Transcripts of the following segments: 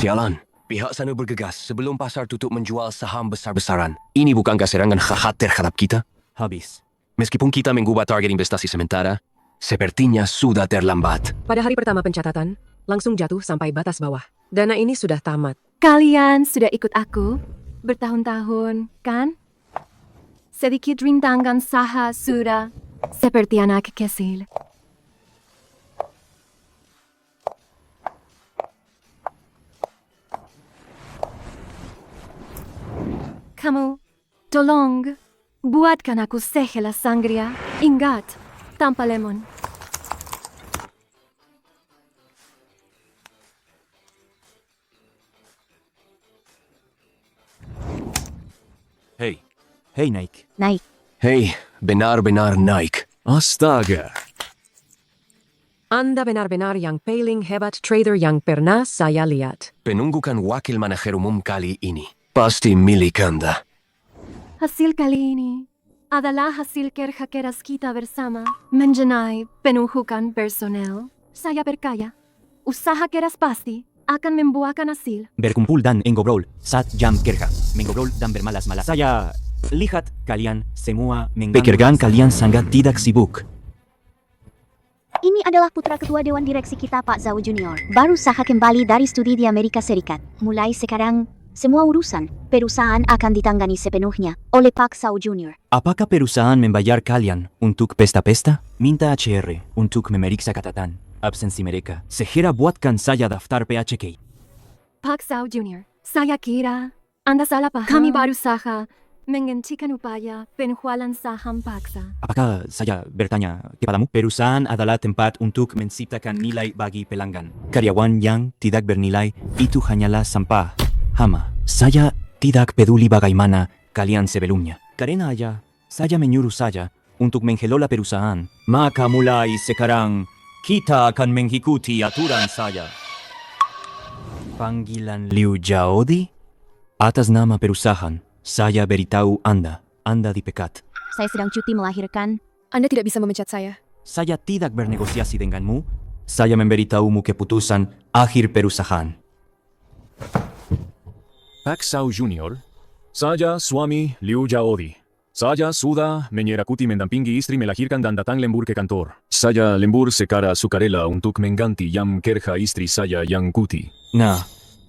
Sialan. Pihak sana bergegas sebelum pasar tutup menjual saham besar-besaran. Ini bukankah serangan jahat terhadap kita? Habis. Meskipun kita mengubah target investasi sementara, sepertinya sudah terlambat. Pada hari pertama pencatatan, langsung jatuh sampai batas bawah. Dana ini sudah tamat. Kalian sudah ikut aku bertahun-tahun, kan? Sedikit rintangan saha sudah seperti anak kecil. Kamu, tolong, buatkan aku segelas sangria. Ingat, tanpa lemon. Hei. Hei, naik. Naik. Hei, benar-benar naik. Astaga. Anda benar-benar yang paling hebat trader yang pernah saya lihat. Penunggukan wakil manajer umum kali ini pasti milik Anda. Hasil kali ini adalah hasil kerja keras kita bersama mengenai penunjukan personel. Saya percaya, usaha keras pasti akan membuahkan hasil. Berkumpul dan ngobrol saat jam kerja. Mengobrol dan bermalas-malas. Saya lihat kalian semua pekerjaan kalian sangat tidak sibuk. Ini adalah putra ketua Dewan Direksi kita, Pak Zhao Junior. Baru saja kembali dari studi di Amerika Serikat. Mulai sekarang, semua urusan perusahaan akan ditangani sepenuhnya oleh Pak Zhao Junior. Apakah perusahaan membayar kalian untuk pesta-pesta? Minta HR untuk memeriksa catatan absensi mereka. Segera buatkan saya daftar PHK. Pak Zhao Junior, saya kira Anda salah paham. Kami baru saja menghentikan upaya penjualan saham paksa. Apakah saya bertanya kepadamu? Perusahaan adalah tempat untuk menciptakan nilai bagi pelanggan. Karyawan yang tidak bernilai itu hanyalah sampah, hama. Saya tidak peduli bagaimana kalian sebelumnya. Karena saya menyuruh saja untuk mengelola perusahaan. Maka mulai sekarang kita akan mengikuti aturan saya. Panggilan Liu Jiaodi? Atas nama perusahaan, saya beritahu Anda dipecat. Saya sedang cuti melahirkan. Anda tidak bisa memecat saya. Saya tidak bernegosiasi denganmu. Saya memberitahumu keputusan akhir perusahaan. Pak Zhao Junior, saya suami Liu Jiaodi. Saya sudah menyerakuti mendampingi istri melahirkan dan datang lembur ke kantor. Saya lembur secara sukarela untuk mengganti jam kerja istri saya yang cuti. Nah,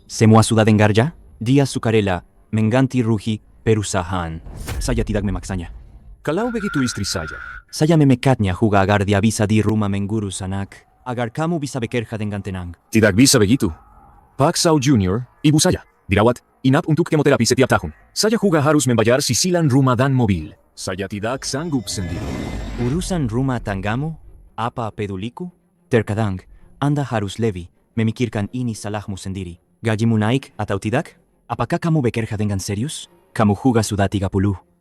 semua sudah dengar ya? Dia sukarela mengganti rugi perusahaan. Saya tidak memaksanya. Kalau begitu istri saya Saya memekatnya juga agar dia bisa di rumah mengurus anak, agar kamu bisa bekerja dengan tenang. tidak bisa begitu. Pak Zhao Junior, ibu saya, dirawat inap untuk kemoterapi setiap tahun. Saya juga harus membayar sisilan rumah dan mobil. Saya tidak sanggup sendiri. Urusan rumah tanggamu? Apa peduliku? Terkadang, Anda harus lebih memikirkan ini salahmu sendiri. Gajimu naik atau tidak? Apakah kamu bekerja dengan serius? Kamu juga sudah 30.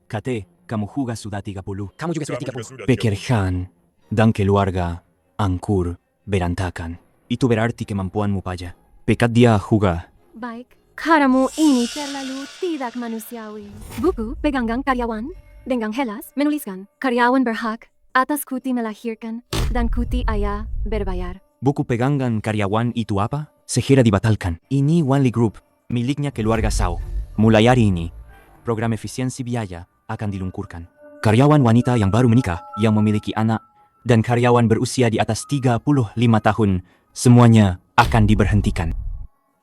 Kate, kamu juga sudah 30. Kamu juga sudah 30. Pekerjaan dan keluarga angkur berantakan. Itu berarti kemampuanmu payah. Pekat dia juga. Baik, karamu ini terlalu tidak manusiawi. Buku pegangan karyawan dengan jelas menuliskan karyawan berhak atas cuti melahirkan dan cuti ayah berbayar. Buku pegangan karyawan itu apa? Segera dibatalkan. Ini Wanli Group, miliknya keluarga Zhao. Mulai hari ini, program efisiensi biaya akan dilungkurkan. Karyawan wanita yang baru menikah, yang memiliki anak, dan karyawan berusia di atas 35 tahun, semuanya akan diberhentikan.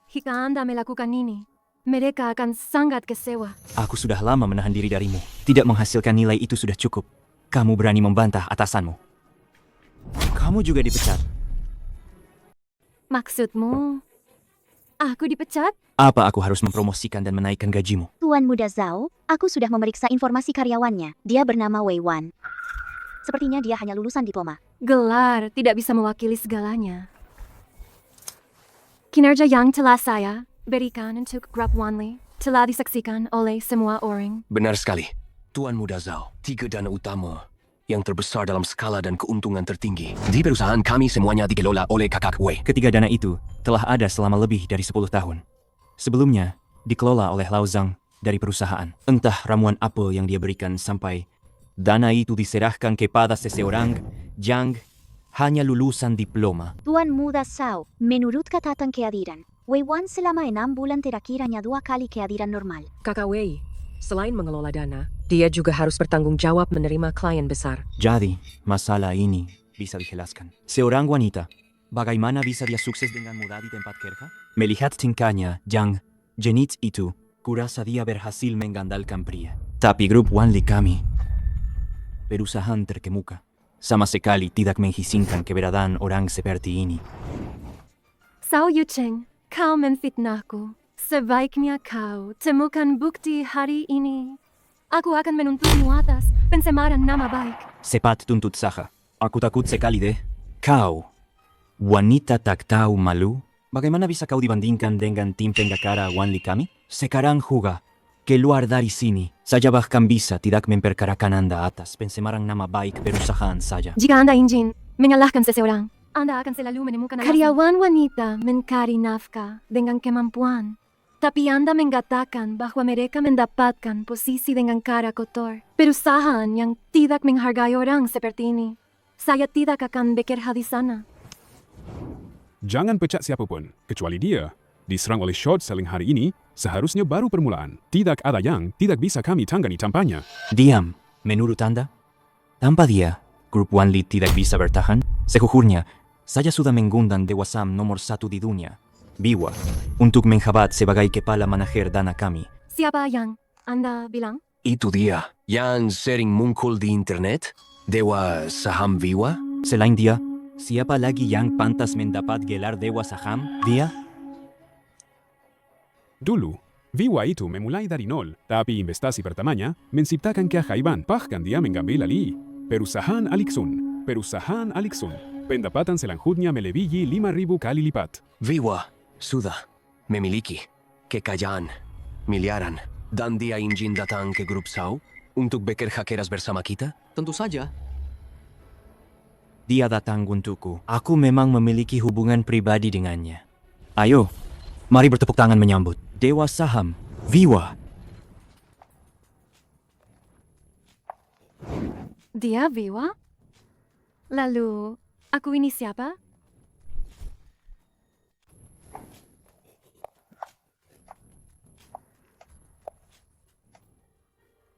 Jika Anda melakukan ini, mereka akan sangat kecewa. Aku sudah lama menahan diri darimu. Tidak menghasilkan nilai itu sudah cukup. Kamu berani membantah atasanmu. Kamu juga dipecat. Maksudmu, aku dipecat? Apa aku harus mempromosikan dan menaikkan gajimu? Tuan Muda Zhao, aku sudah memeriksa informasi karyawannya. Dia bernama Wei Wan. Sepertinya dia hanya lulusan diploma. Gelar tidak bisa mewakili segalanya. Kinerja yang telah saya berikan untuk Grup Wanli telah disaksikan oleh semua orang. Benar sekali. Tuan Muda Zhao, 3 dana utama yang terbesar dalam skala dan keuntungan tertinggi. Di perusahaan kami semuanya dikelola oleh kakak Wei. Ketiga dana itu telah ada selama lebih dari 10 tahun. Sebelumnya, dikelola oleh Lao Zhang dari perusahaan. Entah ramuan apa yang dia berikan sampai dana itu diserahkan kepada seseorang yang hanya lulusan diploma. Tuan Muda Zhao, menurut catatan kehadiran, Weiwan selama 6 bulan terakhir hanya 2 kali kehadiran normal. Kakak Wei, selain mengelola dana, dia juga harus bertanggung jawab menerima klien besar. Jadi, masalah ini bisa dijelaskan. Seorang wanita, bagaimana bisa dia sukses dengan mudah di tempat kerja? Melihat tingkahnya yang genit itu, kurasa dia berhasil mengandalkan pria. Tapi grup Wanli kami, perusahaan terkemuka, sama sekali tidak mengizinkan keberadaan orang seperti ini. Sao Yucheng, kau menfitnahku. Sebaiknya kau temukan bukti hari ini. Aku akan menuntutmu atas pencemaran nama baik. Cepat tuntut saja. Aku takut sekali deh. Kau, wanita tak tahu malu, bagaimana bisa kau dibandingkan dengan tim penggakara Wanli kami? Sekarang juga, keluar dari sini. Saya bahkan bisa tidak memperkarakan Anda atas pencemaran nama baik perusahaan saja. Jika Anda ingin menyalahkan seseorang, Anda akan selalu menemukan alasan. Karyawan wanita mencari nafkah dengan kemampuan. Tapi Anda mengatakan bahwa mereka mendapatkan posisi dengan cara kotor. Perusahaan yang tidak menghargai orang seperti ini. Saya tidak akan bekerja di sana. Jangan pecat siapapun, kecuali dia. Diserang oleh short selling hari ini, seharusnya baru permulaan. Tidak ada yang tidak bisa kami tangani tanpanya. Diam, menurut Anda? Tanpa dia, grup Wanli tidak bisa bertahan. Sejujurnya, saya sudah mengundang Dewa Sam nomor 1 di dunia, Biwa, untuk menjabat sebagai kepala manajer dana kami. Siapa yang Anda bilang? Itu dia, yang sering muncul di internet? Dewa Saham Viwa? Selain dia, siapa lagi yang pantas mendapat gelar Dewa Saham? Dia? Dulu, Viwa itu memulai dari nol, tapi investasi pertamanya menciptakan keajaiban. Bahkan dia mengambil alih perusahaan Aliksun. Pendapatan selanjutnya melebihi 5.000 kali lipat. Viwa sudah memiliki kekayaan miliaran dan dia ingin datang ke grup Sao untuk bekerja keras bersama kita? Tentu saja. Dia datang untukku. Aku memang memiliki hubungan pribadi dengannya. Ayo, mari bertepuk tangan menyambut Dewa Saham, Viwa. Dia Viwa? Lalu, aku ini siapa?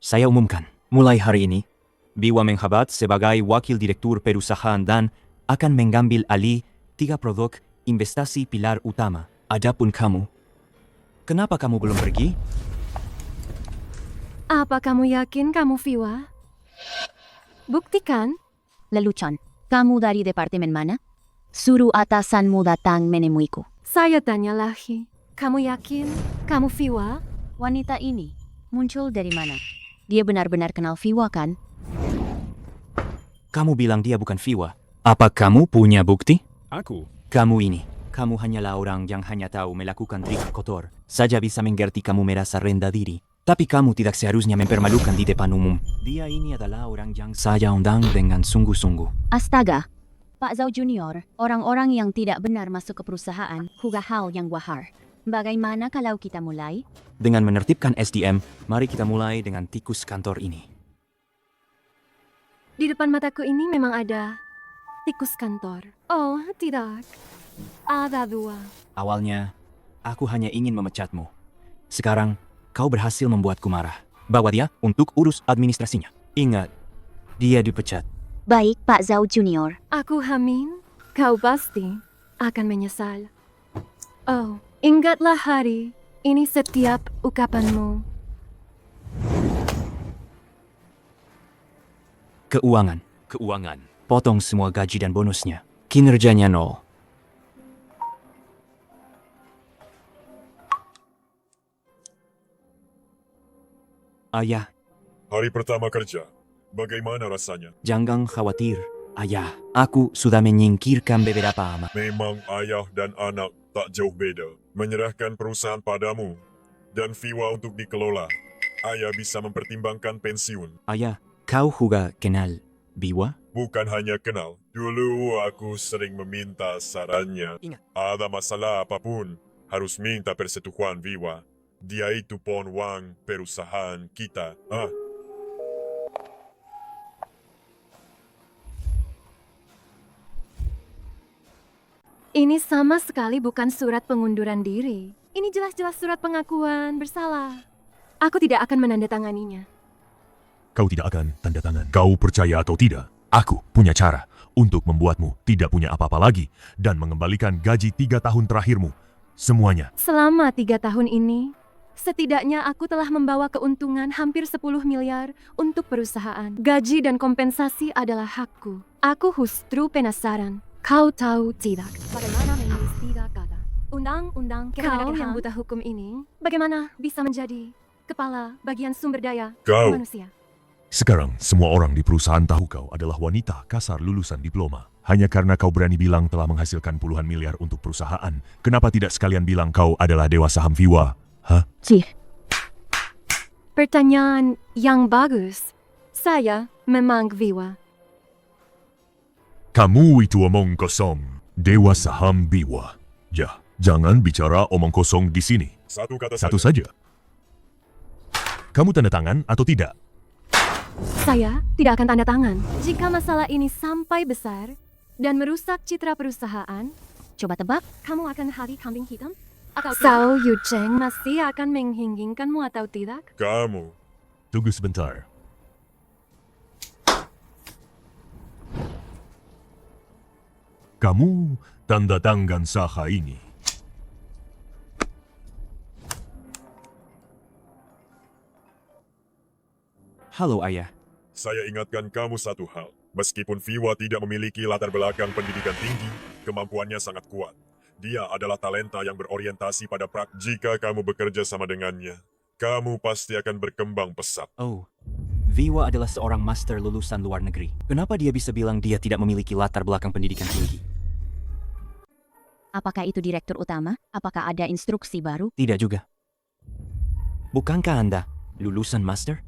Saya umumkan, mulai hari ini, Biwa menjabat sebagai wakil direktur perusahaan dan akan mengambil alih 3 produk investasi pilar utama. Adapun kamu, kenapa kamu belum pergi? Apa kamu yakin kamu Viwa? Buktikan. Lelucon, kamu dari departemen mana? Suruh atasanmu datang menemuiku. Saya tanya lagi. Kamu yakin kamu Viwa? Wanita ini muncul dari mana? Dia benar-benar kenal Viwa kan? Kamu bilang dia bukan Viwa. Apa kamu punya bukti? Aku, Kamu hanyalah orang yang hanya tahu melakukan trik kotor. Saja bisa mengerti kamu merasa rendah diri. Tapi kamu tidak seharusnya mempermalukan di depan umum. Dia ini adalah orang yang saya undang dengan sungguh-sungguh. Astaga, Pak Zhao Junior, orang-orang yang tidak benar masuk ke perusahaan, juga hal yang wahar. Bagaimana kalau kita mulai? Dengan menertibkan SDM, mari kita mulai dengan tikus kantor ini. Di depan mataku ini memang ada tikus kantor. Oh, tidak. Ada 2. Awalnya, aku hanya ingin memecatmu. Sekarang, kau berhasil membuatku marah. Bawa dia untuk urus administrasinya. Ingat, dia dipecat. Baik, Pak Zhao Junior. Aku Hamin, kau pasti akan menyesal. Oh, ingatlah hari ini setiap ucapanmu. Keuangan. Potong semua gaji dan bonusnya. Kinerjanya 0. Ayah, Hari pertama kerja, bagaimana rasanya? jangan khawatir. Ayah, aku sudah menyingkirkan beberapa amat. Memang ayah dan anak tak jauh beda. Menyerahkan perusahaan padamu dan Viwa untuk dikelola. Ayah bisa mempertimbangkan pensiun. Ayah, kau juga kenal Biwa? Bukan hanya kenal. Dulu aku sering meminta sarannya. Ingat. Ada masalah apapun, harus minta persetujuan Viwa. Dia itu penguang perusahaan kita. Ini sama sekali bukan surat pengunduran diri. Ini jelas-jelas surat pengakuan bersalah. Aku tidak akan menandatanganinya. Kau tidak akan tanda tangan. Kau percaya atau tidak, aku punya cara untuk membuatmu tidak punya apa-apa lagi dan mengembalikan gaji 3 tahun terakhirmu. Semuanya. Selama 3 tahun ini, setidaknya aku telah membawa keuntungan hampir 10 miliar untuk perusahaan. Gaji dan kompensasi adalah hakku. Aku justru penasaran. Kau tahu tidak bagaimana menulis 3 kata? Undang-undang kau yang buta hukum ini, bagaimana bisa menjadi kepala bagian sumber daya Kau. manusia? Sekarang semua orang di perusahaan tahu kau adalah wanita kasar lulusan diploma. Hanya karena kau berani bilang telah menghasilkan puluhan miliar untuk perusahaan, kenapa tidak sekalian bilang kau adalah dewa saham Viwa? Hah? Cih, Pertanyaan yang bagus. Saya memang Viwa. Kamu itu omong kosong. Dewa saham Viwa. Ya, jangan bicara omong kosong di sini. Satu kata Satu saja. saja. Kamu tanda tangan atau tidak? Saya tidak akan tanda tangan. Jika masalah ini sampai besar dan merusak citra perusahaan, coba tebak. kamu akan hari kambing hitam? Atau Sao Yu Cheng masih akan menginginkanmu atau tidak? Kamu. Tunggu sebentar. Kamu tanda tangan saha ini. Halo ayah. Saya ingatkan kamu satu hal. Meskipun Viwa tidak memiliki latar belakang pendidikan tinggi, kemampuannya sangat kuat. Dia adalah talenta yang berorientasi pada Jika kamu bekerja sama dengannya, kamu pasti akan berkembang pesat. Oh, Viwa adalah seorang master lulusan luar negeri. Kenapa dia bisa bilang dia tidak memiliki latar belakang pendidikan tinggi? Apakah itu direktur utama? Apakah ada instruksi baru? Tidak juga. Bukankah Anda lulusan master?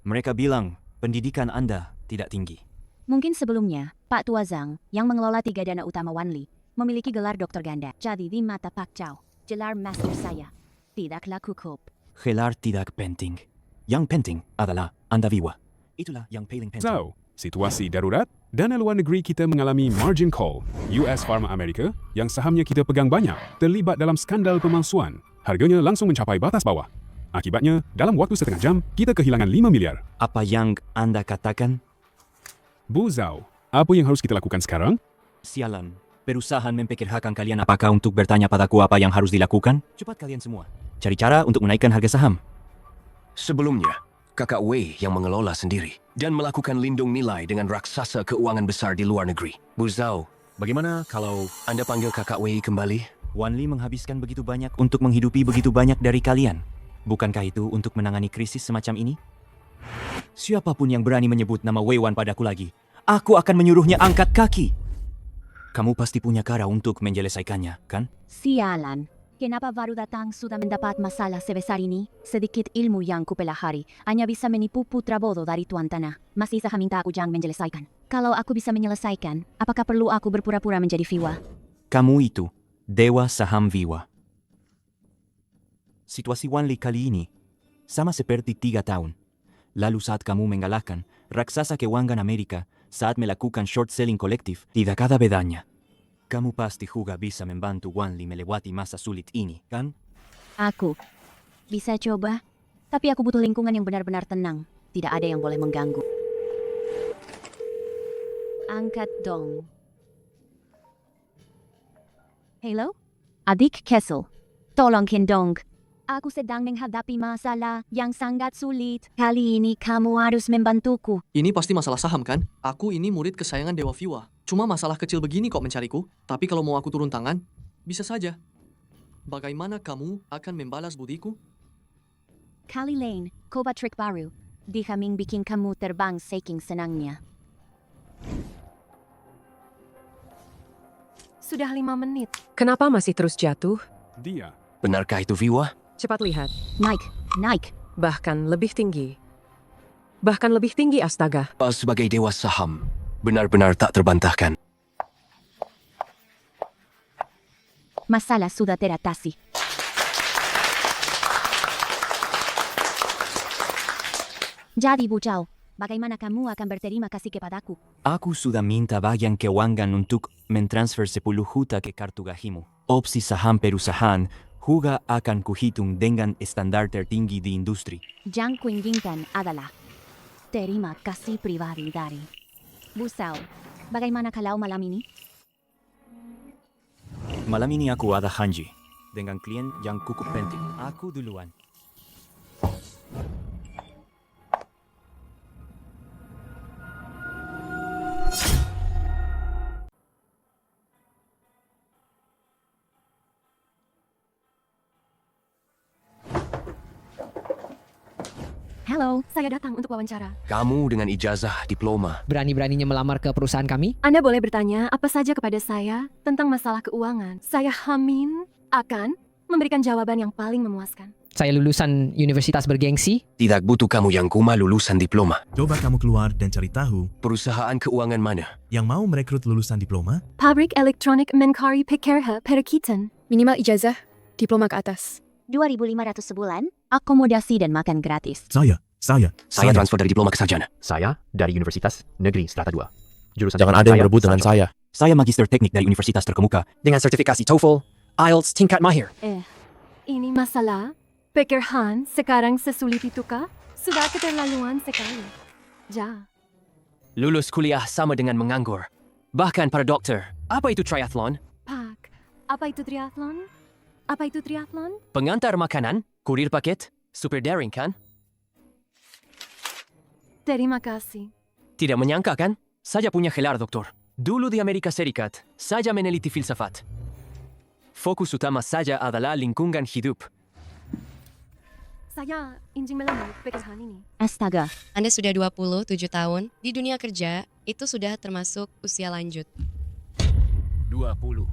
Mereka bilang pendidikan Anda tidak tinggi. Mungkin sebelumnya, Pak Tua Zhang, yang mengelola 3 dana utama Wanli, memiliki gelar doktor ganda. Jadi di mata Pak Chow, gelar master saya tidaklah cukup. Gelar tidak penting. Yang penting adalah Anda Viwa. Itulah yang paling penting. So, situasi darurat, dana luar negeri kita mengalami margin call. US Pharma Amerika, yang sahamnya kita pegang banyak, terlibat dalam skandal pemalsuan. Harganya langsung mencapai batas bawah. Akibatnya, dalam waktu setengah jam, kita kehilangan 5 miliar. Apa yang Anda katakan? Bu Zhao, apa yang harus kita lakukan sekarang? Sialan. Perusahaan mempekerjakan kalian apakah untuk bertanya padaku apa yang harus dilakukan? Cepat kalian semua. Cari cara untuk menaikkan harga saham. Sebelumnya, kakak Wei yang mengelola sendiri dan melakukan lindung nilai dengan raksasa keuangan besar di luar negeri. Bu Zhao, bagaimana kalau Anda panggil kakak Wei kembali? Wanli menghabiskan begitu banyak untuk menghidupi begitu banyak dari kalian. Bukankah itu untuk menangani krisis semacam ini? Siapapun yang berani menyebut nama Wei Wan padaku lagi, aku akan menyuruhnya angkat kaki. Kamu pasti punya cara untuk menyelesaikannya, kan? Sialan. Kenapa baru datang sudah mendapat masalah sebesar ini? Sedikit ilmu yang kupelajari hanya bisa menipu putra bodoh dari tuan tanah. Masih sah minta aku jangan menyelesaikan. Kalau aku bisa menyelesaikan, apakah perlu aku berpura-pura menjadi Viwa? Kamu itu dewa saham Viwa. Situasi Wanli kali ini sama seperti 3 tahun. Lalu saat kamu mengalahkan raksasa keuangan Amerika saat melakukan short selling kolektif, tidak ada bedanya. Kamu pasti juga bisa membantu Wanli melewati masa sulit ini, kan? Aku bisa coba, tapi aku butuh lingkungan yang benar-benar tenang. Tidak ada yang boleh mengganggu. Angkat dong. Hello? Adik Kessel. Tolong dong. Aku sedang menghadapi masalah yang sangat sulit. Kali ini kamu harus membantuku. Ini pasti masalah saham kan? Aku ini murid kesayangan Dewa Viwa. Cuma masalah kecil begini kok mencariku. Tapi kalau mau aku turun tangan, bisa saja. Bagaimana kamu akan membalas budiku? Kali lain, coba trik baru. Dia bikin kamu terbang saking senangnya. Sudah 5 menit. Kenapa masih terus jatuh? Dia. Benarkah itu Viwa? Cepat lihat. Naik. Bahkan lebih tinggi. Bahkan lebih tinggi, astaga. Sebagai dewa saham, benar-benar tak terbantahkan. Masalah sudah teratasi. Jadi Bu Zhao, Bagaimana kamu akan berterima kasih kepadaku? Aku sudah minta bagian keuangan untuk mentransfer 10 juta ke kartu gajimu. Opsi saham perusahaan juga akan kuhitung dengan standar tertinggi di industri. Yang kuinginkan adalah terima kasih pribadi dari Busau. Bagaimana kalau malam ini? Malam ini aku ada janji dengan klien yang cukup penting. Aku duluan. Halo, saya datang untuk wawancara. Kamu dengan ijazah diploma. Berani-beraninya melamar ke perusahaan kami? Anda boleh bertanya apa saja kepada saya tentang masalah keuangan. Saya Hamin akan memberikan jawaban yang paling memuaskan. Saya lulusan universitas bergengsi. Tidak butuh kamu yang kuma lulusan diploma. Coba kamu keluar dan cari tahu Perusahaan keuangan mana? yang mau merekrut lulusan diploma. Pabrik elektronik Menkari Pekerja Perikitan. Minimal ijazah, diploma ke atas. 2.500 sebulan, akomodasi dan makan gratis. Saya. Saya transfer dari diploma ke sarjana. Saya dari Universitas Negeri Strata 2. Jurusan Jangan ada yang berebut dengan saya. Saya magister teknik dari universitas terkemuka. Dengan sertifikasi TOEFL, IELTS tingkat mahir. Ini masalah? Pekerjaan sekarang sesulit itu kah? Sudah keterlaluan sekali. Lulus kuliah sama dengan menganggur. Bahkan para dokter. Apa itu triathlon? Pak, apa itu triathlon? Apa itu triathlon? Pengantar makanan? Kurir paket? Super daring kan? Terima kasih. Tidak menyangka kan? Saya punya gelar doktor. Dulu di Amerika Serikat, saya meneliti filsafat. Fokus utama saya adalah lingkungan hidup. Saya ingin melamar pekerjaan ini. Astaga, Anda sudah 27 tahun, di dunia kerja itu sudah termasuk usia lanjut. 20.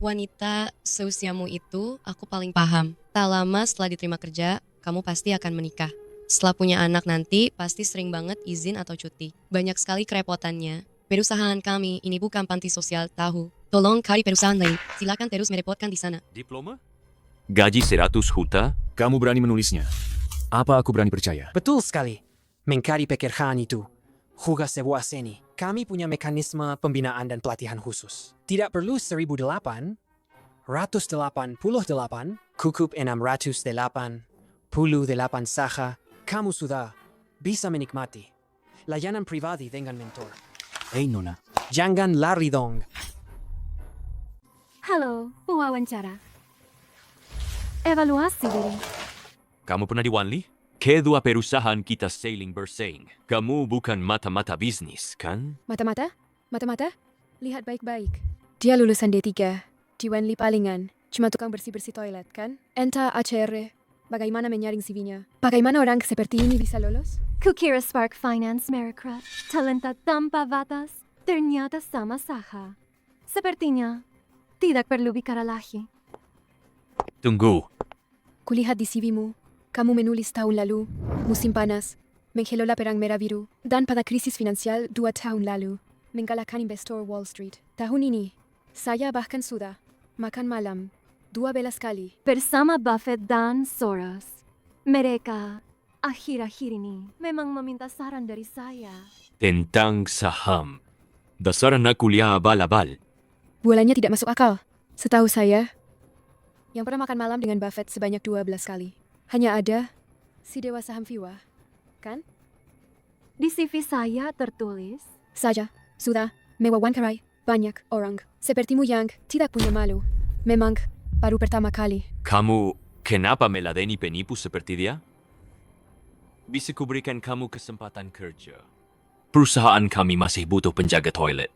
Wanita seusiamu itu aku paling paham. Tak lama setelah diterima kerja, kamu pasti akan menikah. Setelah punya anak nanti, pasti sering banget izin atau cuti. Banyak sekali kerepotannya. Perusahaan kami ini bukan panti sosial, tahu. Tolong cari perusahaan lain. Silakan terus merepotkan di sana. Diploma? Gaji 100 juta? Kamu berani menulisnya? Apa aku berani percaya? Betul sekali. Mengcari pekerjaan itu juga sebuah seni. Kami punya mekanisme pembinaan dan pelatihan khusus. Tidak perlu 1.008, 188, cukup 688 saja. Kamu sudah bisa menikmati layanan pribadi dengan mentor. Hey Nona. Jangan lari dong. Halo, wawancara. Evaluasi diri. Kamu pernah di Wanli? Kedua perusahaan kita saling bersaing. Kamu bukan mata-mata bisnis, kan? Mata-mata? Mata-mata? Lihat baik-baik. Dia lulusan D3, di Wanli Palingan. Cuma tukang bersih-bersih toilet, kan? Enta ACR. Bagaimana menyaring CV-nya? Bagaimana orang seperti ini bisa lolos? Kukira Spark Finance merekrut talenta tanpa batas. Ternyata sama saja. Sepertinya tidak perlu bicara lagi. Tunggu. Kulihat di CV-mu, kamu menulis tahun lalu, musim panas, menggelola perang merah biru, dan pada krisis finansial 2 tahun lalu, mengalahkan investor Wall Street. Tahun ini, saya bahkan sudah makan malam 12 kali. Bersama Buffett dan Soros. Mereka akhir-akhir ini memang meminta saran dari saya. Tentang saham. Dasar anak kuliah abal-abal. Bulannya tidak masuk akal. Setahu saya, yang pernah makan malam dengan Buffett sebanyak 12 kali. Hanya ada si Dewa Saham Viwa, kan? Di CV saya tertulis, Saja, sudah mewawancarai banyak orang sepertimu yang tidak punya malu. Memang baru pertama kali. Kamu kenapa meladeni penipu seperti dia? Bisa kuberikan kamu kesempatan kerja. Perusahaan kami masih butuh penjaga toilet.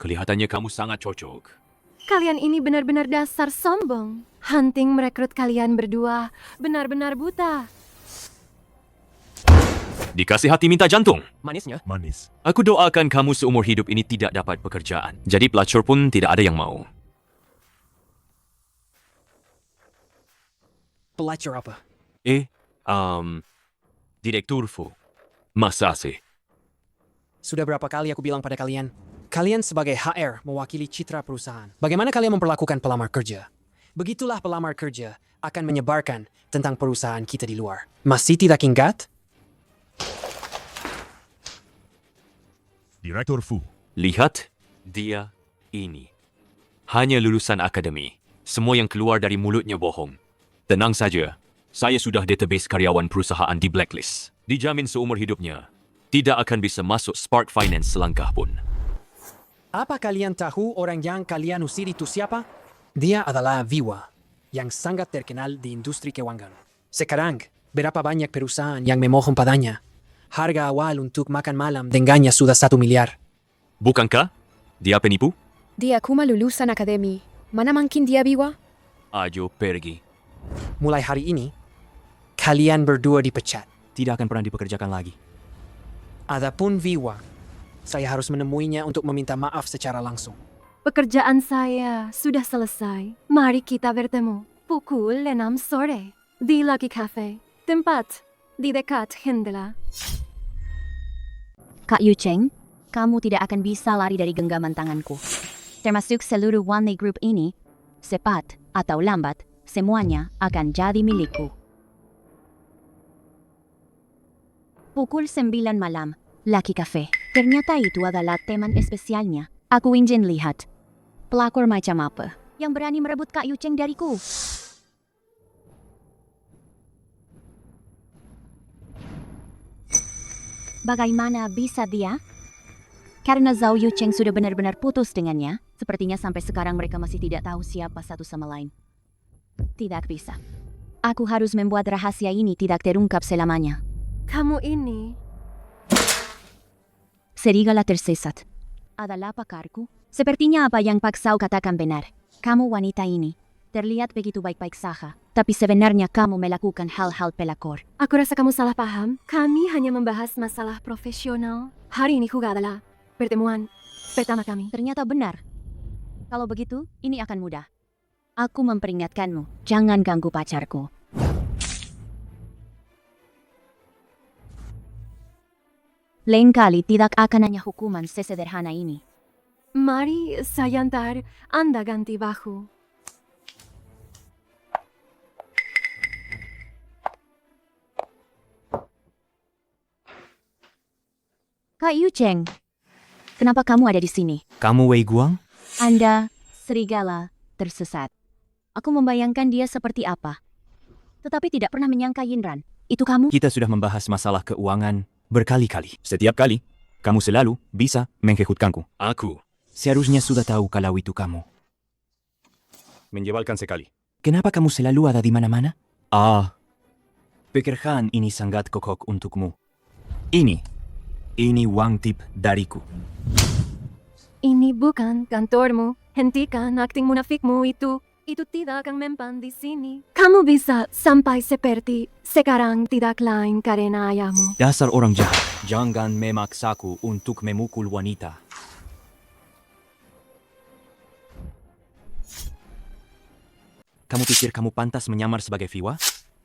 Kelihatannya kamu sangat cocok. kalian ini benar-benar dasar sombong. Hunting merekrut kalian berdua benar-benar buta. Dikasih hati minta jantung. Manisnya? Manis. Aku doakan kamu seumur hidup ini tidak dapat pekerjaan. Jadi pelacur pun tidak ada yang mau. Pelacur apa? Direktur Fu. Masa sih? Sudah berapa kali aku bilang pada kalian, kalian sebagai HR mewakili citra perusahaan. Bagaimana kalian memperlakukan pelamar kerja? Begitulah pelamar kerja akan menyebarkan tentang perusahaan kita di luar. Masih tidak ingat? Direktur Fu. Lihat, dia ini. Hanya lulusan akademi. Semua yang keluar dari mulutnya bohong. Tenang saja, saya sudah database karyawan perusahaan di blacklist. Dijamin seumur hidupnya, tidak akan bisa masuk Spark Finance selangkah pun. Apa kalian tahu orang yang kalian usir itu siapa? Dia adalah Viwa, yang sangat terkenal di industri keuangan. Sekarang, berapa banyak perusahaan yang memohon padanya? Harga awal untuk makan malam dengannya sudah 1 miliar. Bukankah dia penipu? Dia cuma lulusan akademi. Mana mungkin dia Viwa? Ayo pergi. Mulai hari ini, kalian berdua dipecat. Tidak akan pernah dipekerjakan lagi. Adapun Viwa, saya harus menemuinya untuk meminta maaf secara langsung. Pekerjaan saya sudah selesai. Mari kita bertemu. Pukul 6 sore. Di Lucky Cafe. Tempat di dekat Hendela. Kak Yu Cheng, kamu tidak akan bisa lari dari genggaman tanganku. Termasuk seluruh Wanli Group ini, cepat atau lambat, semuanya akan jadi milikku. Pukul 9 malam, Lucky Cafe. Ternyata itu adalah teman spesialnya. Aku ingin lihat. Pelakor macam apa yang berani merebut Kak Yu Cheng dariku? Bagaimana bisa dia? Karena Zhao Yu Cheng sudah benar-benar putus dengannya, sepertinya sampai sekarang mereka masih tidak tahu siapa satu sama lain. Tidak bisa. Aku harus membuat rahasia ini tidak terungkap selamanya. Kamu ini Serigala tersesat adalah pakarku. Sepertinya apa yang Pak Zhao katakan benar. Kamu wanita ini terlihat begitu baik-baik saja, tapi sebenarnya kamu melakukan hal-hal pelakor. Aku rasa kamu salah paham. Kami hanya membahas masalah profesional. Hari ini juga adalah pertemuan pertama kami. Ternyata benar. Kalau begitu, ini akan mudah. Aku memperingatkanmu, jangan ganggu pacarku. Lain kali tidak akan hanya hukuman sesederhana ini. Mari saya antar Anda ganti baju. Kak Yu Cheng, kenapa kamu ada di sini? Kamu Wei Guang? Anda, serigala, tersesat. Aku membayangkan dia seperti apa. Tetapi tidak pernah menyangka Yinran. Itu kamu? Kita sudah membahas masalah keuangan berkali-kali. Setiap kali, kamu selalu bisa menghekutkanku. Aku seharusnya sudah tahu kalau itu kamu. menyebalkan sekali. Kenapa kamu selalu ada di mana-mana? Pekerjaan ini sangat kokok untukmu. Ini uang tip dariku. Ini bukan kantormu. Hentikan akting munafikmu itu. Itu tidak akan mempan di sini. Kamu bisa sampai seperti sekarang tidak lain karena ayahmu. Dasar orang jahat. Jangan memaksaku untuk memukul wanita. Kamu pikir kamu pantas menyamar sebagai Viwa?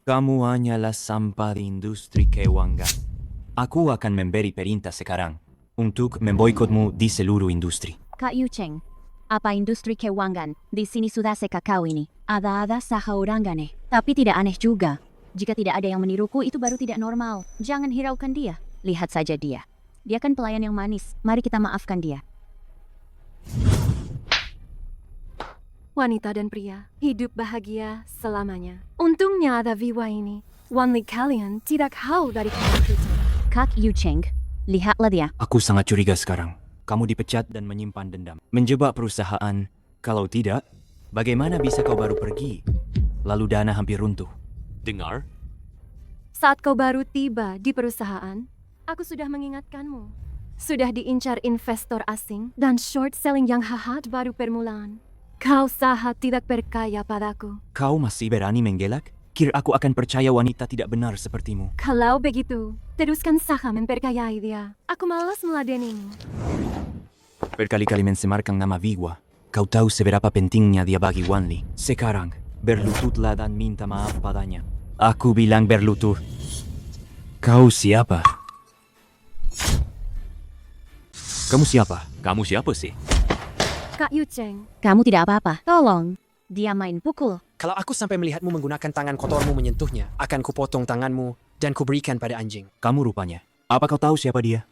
Kamu hanyalah sampah di industri keuangan. Aku akan memberi perintah sekarang untuk memboikotmu di seluruh industri. Kak Yu Cheng, apa industri keuangan di sini sudah sekakau ini? Ada saha orang aneh. Tapi tidak aneh juga. Jika tidak ada yang meniruku, itu baru tidak normal. Jangan hiraukan dia. Lihat saja dia. Dia kan pelayan yang manis. Mari kita maafkan dia. Wanita dan pria hidup bahagia selamanya. Untungnya ada Viwa ini. Wanli kalian tidak haul dari kamu. Kak Yu Cheng, lihatlah dia. Aku sangat curiga sekarang. Kamu dipecat dan menyimpan dendam. Menjebak perusahaan. Kalau tidak, bagaimana bisa kau baru pergi? Lalu dana hampir runtuh. Dengar? Saat kau baru tiba di perusahaan, aku sudah mengingatkanmu. Sudah diincar investor asing dan short selling yang jahat baru permulaan. Kau sahat tidak percaya padaku. Kau masih berani menggelak? Kira aku akan percaya wanita tidak benar sepertimu. Kalau begitu, teruskan saja mempercayai dia. Aku malas meladenimu. Berkali-kali mencemarkan nama Viwa. Kau tahu seberapa pentingnya dia bagi Wanli. Sekarang, berlututlah dan minta maaf padanya. Aku bilang berlutut. Kau siapa? Kamu siapa? Kamu siapa sih? Kak Yu Cheng. Kamu tidak apa-apa. Tolong, dia main pukul. Kalau aku sampai melihatmu menggunakan tangan kotormu menyentuhnya, akan kupotong tanganmu dan kuberikan pada anjing. Kamu rupanya. Apa kau tahu siapa dia?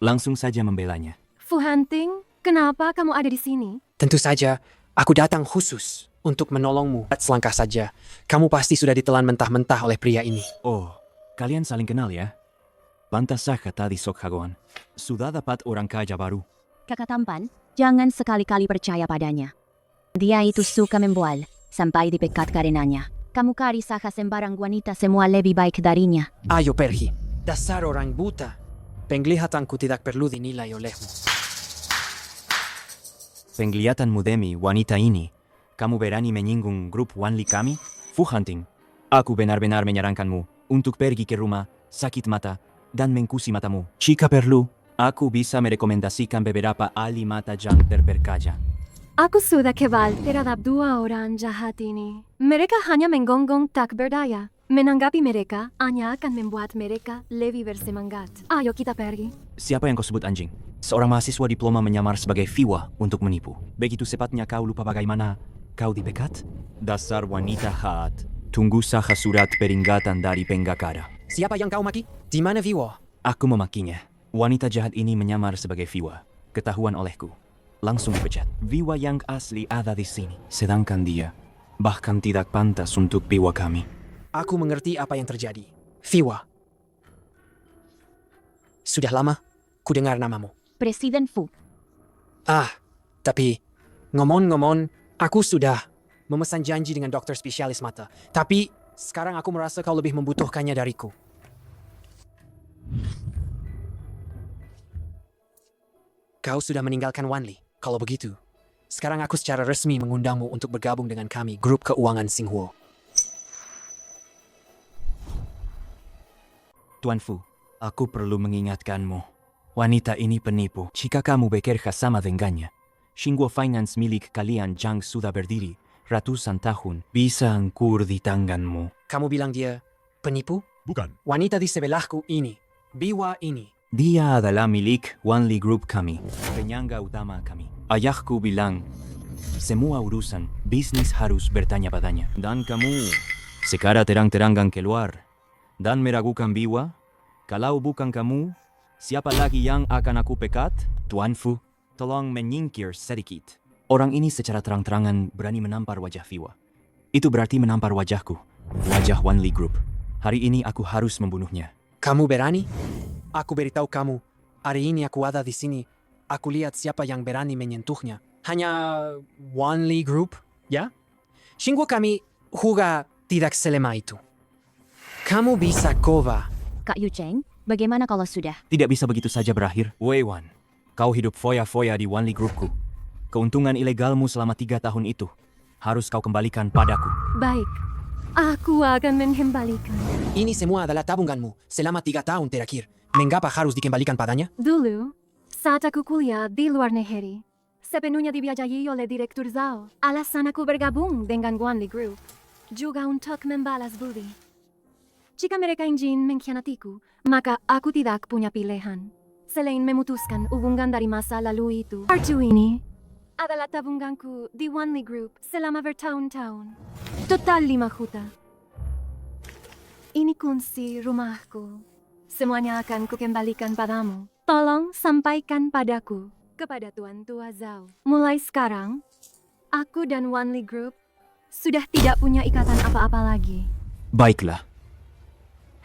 Langsung saja membelanya. Fu Hanting, kenapa kamu ada di sini? Tentu saja, aku datang khusus untuk menolongmu. Selangkah saja, kamu pasti sudah ditelan mentah-mentah oleh pria ini. Oh, kalian saling kenal ya? Pantas saja tadi sok jagoan. Sudah dapat orang kaya baru. Kakak tampan, jangan sekali-kali percaya padanya. Dia itu suka membual, sampai dipecat karenanya. Kamu cari saja sembarang wanita semua lebih baik darinya. Ayo pergi, dasar orang buta. Penglihatanku tidak perlu dinilai olehmu. Penglihatanmu demi wanita ini, kamu berani menyinggung grup Wanli kami? Fu Hanting, aku benar-benar menyarankanmu untuk pergi ke rumah, sakit mata, dan mengkusi matamu. Jika perlu, aku bisa merekomendasikan beberapa ahli mata yang terpercaya. Aku sudah kebal terhadap dua orang jahat ini. Mereka hanya menggonggong tak berdaya. Menanggapi mereka hanya akan membuat mereka lebih bersemangat. Ayo kita pergi. Siapa yang kau sebut anjing? Seorang mahasiswa diploma menyamar sebagai Fiwa untuk menipu. Begitu sepatnya kau lupa bagaimana kau dipecat? Dasar wanita jahat. Tunggu saja surat peringatan dari penggakara. Siapa yang kau maki? Di mana Viwo? Aku memakinya. Wanita jahat ini menyamar sebagai Fiwa. Ketahuan olehku. Langsung dipecat. Viwa yang asli ada di sini. Sedangkan dia bahkan tidak pantas untuk Viwa kami. Aku mengerti apa yang terjadi. Fiwa. Sudah lama ku dengar namamu. Presiden Fu. Tapi ngomong-ngomong, aku sudah memesan janji dengan dokter spesialis mata. Tapi sekarang aku merasa kau lebih membutuhkannya dariku. Kau sudah meninggalkan Wanli. Kalau begitu, sekarang aku secara resmi mengundangmu untuk bergabung dengan kami, grup keuangan Xinghuo. Tuan Fu, aku perlu mengingatkanmu. Wanita ini penipu. Jika kamu bekerja sama dengannya, Xinghuo Finance milik kalian yang sudah berdiri ratusan tahun bisa angkur di tanganmu. Kamu bilang dia penipu? Bukan. Wanita di sebelahku ini, Biwa ini. Dia adalah milik Wanli Group kami, penyangga utama kami. Ayahku bilang, semua urusan bisnis harus bertanya padanya. Dan kamu sekarang terang-terangan keluar dan meragukan Biwa? Kalau bukan kamu, siapa lagi yang akan aku pecat? Tuan Fu, tolong menyingkir sedikit. Orang ini secara terang-terangan berani menampar wajah Biwa. Itu berarti menampar wajahku, wajah Wanli Group. Hari ini aku harus membunuhnya. Kamu berani? Aku beritahu kamu, hari ini aku ada di sini. Aku lihat siapa yang berani menyentuhnya. Hanya Wanli Group, ya? Xinghuo kami juga tidak selama itu. Kamu bisa coba. Kak Yu Cheng, bagaimana kalau sudah? Tidak bisa begitu saja berakhir. Wei Wan, kau hidup foya-foya di Wanli Groupku. Keuntungan ilegalmu selama 3 tahun itu harus kau kembalikan padaku. Baik, aku akan mengembalikan. Ini semua adalah tabunganmu selama 3 tahun terakhir. Mengapa harus dikembalikan padanya? Dulu, saat aku kuliah di luar negeri, sepenuhnya dibiayai oleh Direktur Zhao. Alasan aku bergabung dengan Wanli Group juga untuk membalas budi. Jika mereka ingin mengkhianatiku, maka aku tidak punya pilihan selain memutuskan hubungan dari masa lalu itu. Kartu ini adalah tabunganku di Wanli Group selama bertahun-tahun. Total 5 juta. Ini kunci rumahku. Semuanya akan kukembalikan padamu. Tolong sampaikan padaku, kepada Tuan Tua Zhao. Mulai sekarang, aku dan Wanli Group sudah tidak punya ikatan apa-apa lagi. Baiklah.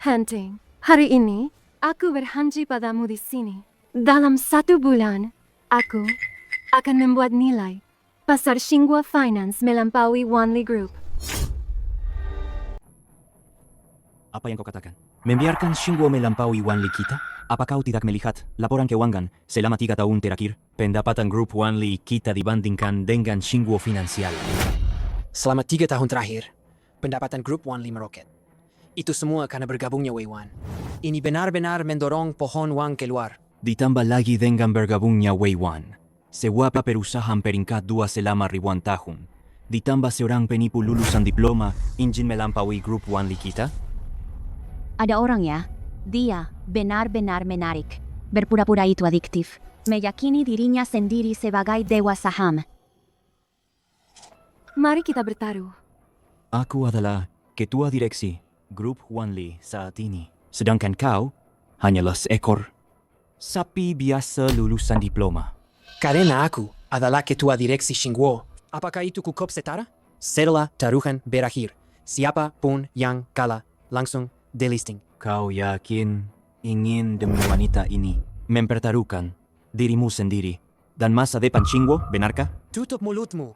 Hanting, hari ini aku berjanji padamu di sini. Dalam 1 bulan, aku akan membuat nilai pasar Xinghuo Finance melampaui Wanli Group. Apa yang kau katakan? Membiarkan Xinghuo melampaui Wanli kita? Apa kau tidak melihat laporan keuangan selama 3 tahun terakhir? Pendapatan grup Wanli kita dibandingkan dengan Xinghuo Finansial. Selama 3 tahun terakhir, pendapatan grup Wanli meroket. Itu semua karena bergabungnya Wei Wan. Ini benar-benar mendorong pohon Wang keluar. Ditambah lagi dengan bergabungnya Wei Wan, sebuah perusahaan peringkat 2 selama ribuan tahun. Ditambah seorang penipu lulusan diploma ingin melampaui grup Wanli kita? Ada orang ya, dia benar-benar menarik. Berpura-pura itu adiktif. Meyakini dirinya sendiri sebagai dewa saham. Mari kita bertaruh. Aku adalah ketua direksi grup Wanli saat ini. Sedangkan kau hanyalah seekor sapi biasa lulusan diploma. Karena aku adalah ketua direksi Xingguo. Apakah itu cukup setara? Setelah taruhan berakhir, siapapun yang kalah langsung delisting. Kau yakin ingin demi wanita ini mempertaruhkan dirimu sendiri dan masa depan Xingguo, benarkah? Tutup mulutmu.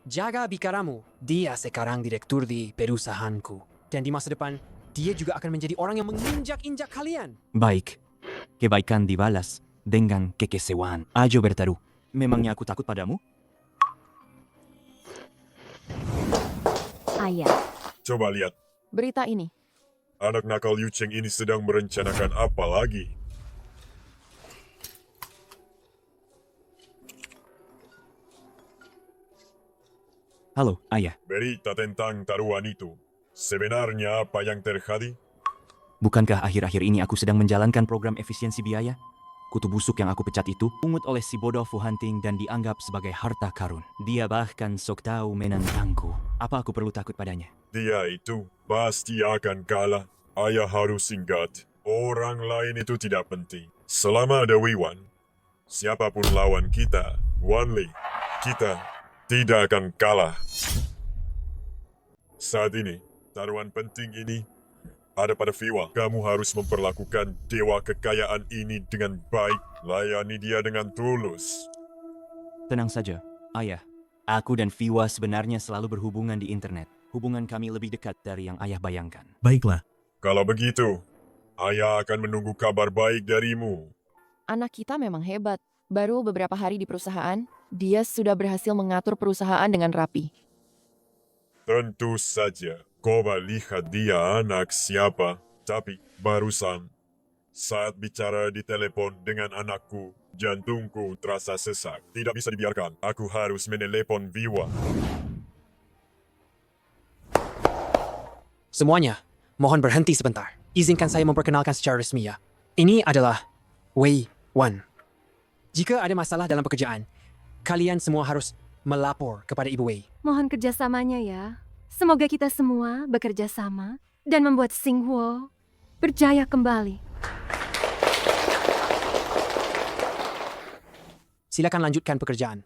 Jaga bicaramu. Dia sekarang direktur di perusahaanku. Dan di masa depan, dia juga akan menjadi orang yang menginjak-injak kalian. Baik, kebaikan dibalas dengan kekecewaan. Ayo bertaruh. Memangnya aku takut padamu? Ayah. Coba lihat, Berita ini. anak nakal Yu Cheng ini sedang merencanakan apa lagi? Halo, ayah. Berita tentang taruhan itu. Sebenarnya apa yang terjadi? Bukankah akhir-akhir ini aku sedang menjalankan program efisiensi biaya? Kutu busuk yang aku pecat itu pungut oleh si bodoh Fu Hanting dan dianggap sebagai harta karun. Dia bahkan sok tahu menentangku. Apa aku perlu takut padanya? Dia itu pasti akan kalah. Ayah harus ingat, orang lain itu tidak penting. Selama ada Wei Wan, siapapun lawan kita, Wan Li, kita tidak akan kalah. Saat ini, taruhan penting ini ada pada Fiwa. Kamu harus memperlakukan dewa kekayaan ini dengan baik. Layani dia dengan tulus. Tenang saja, ayah. Aku dan Fiwa sebenarnya selalu berhubungan di internet. Hubungan kami lebih dekat dari yang ayah bayangkan. Baiklah. Kalau begitu, ayah akan menunggu kabar baik darimu. Anak kita memang hebat. Baru beberapa hari di perusahaan, dia sudah berhasil mengatur perusahaan dengan rapi. Tentu saja, coba lihat dia anak siapa. Tapi barusan, saat bicara di telepon dengan anakku, jantungku terasa sesak. Tidak bisa dibiarkan, aku harus menelepon Viwa. Semuanya, mohon berhenti sebentar. Izinkan saya memperkenalkan secara resmi ya. Ini adalah Wei Wan. Jika ada masalah dalam pekerjaan, kalian semua harus melapor kepada Ibu Wei. Mohon kerjasamanya ya. Semoga kita semua bekerja sama dan membuat Xinghuo berjaya kembali. Silakan lanjutkan pekerjaan.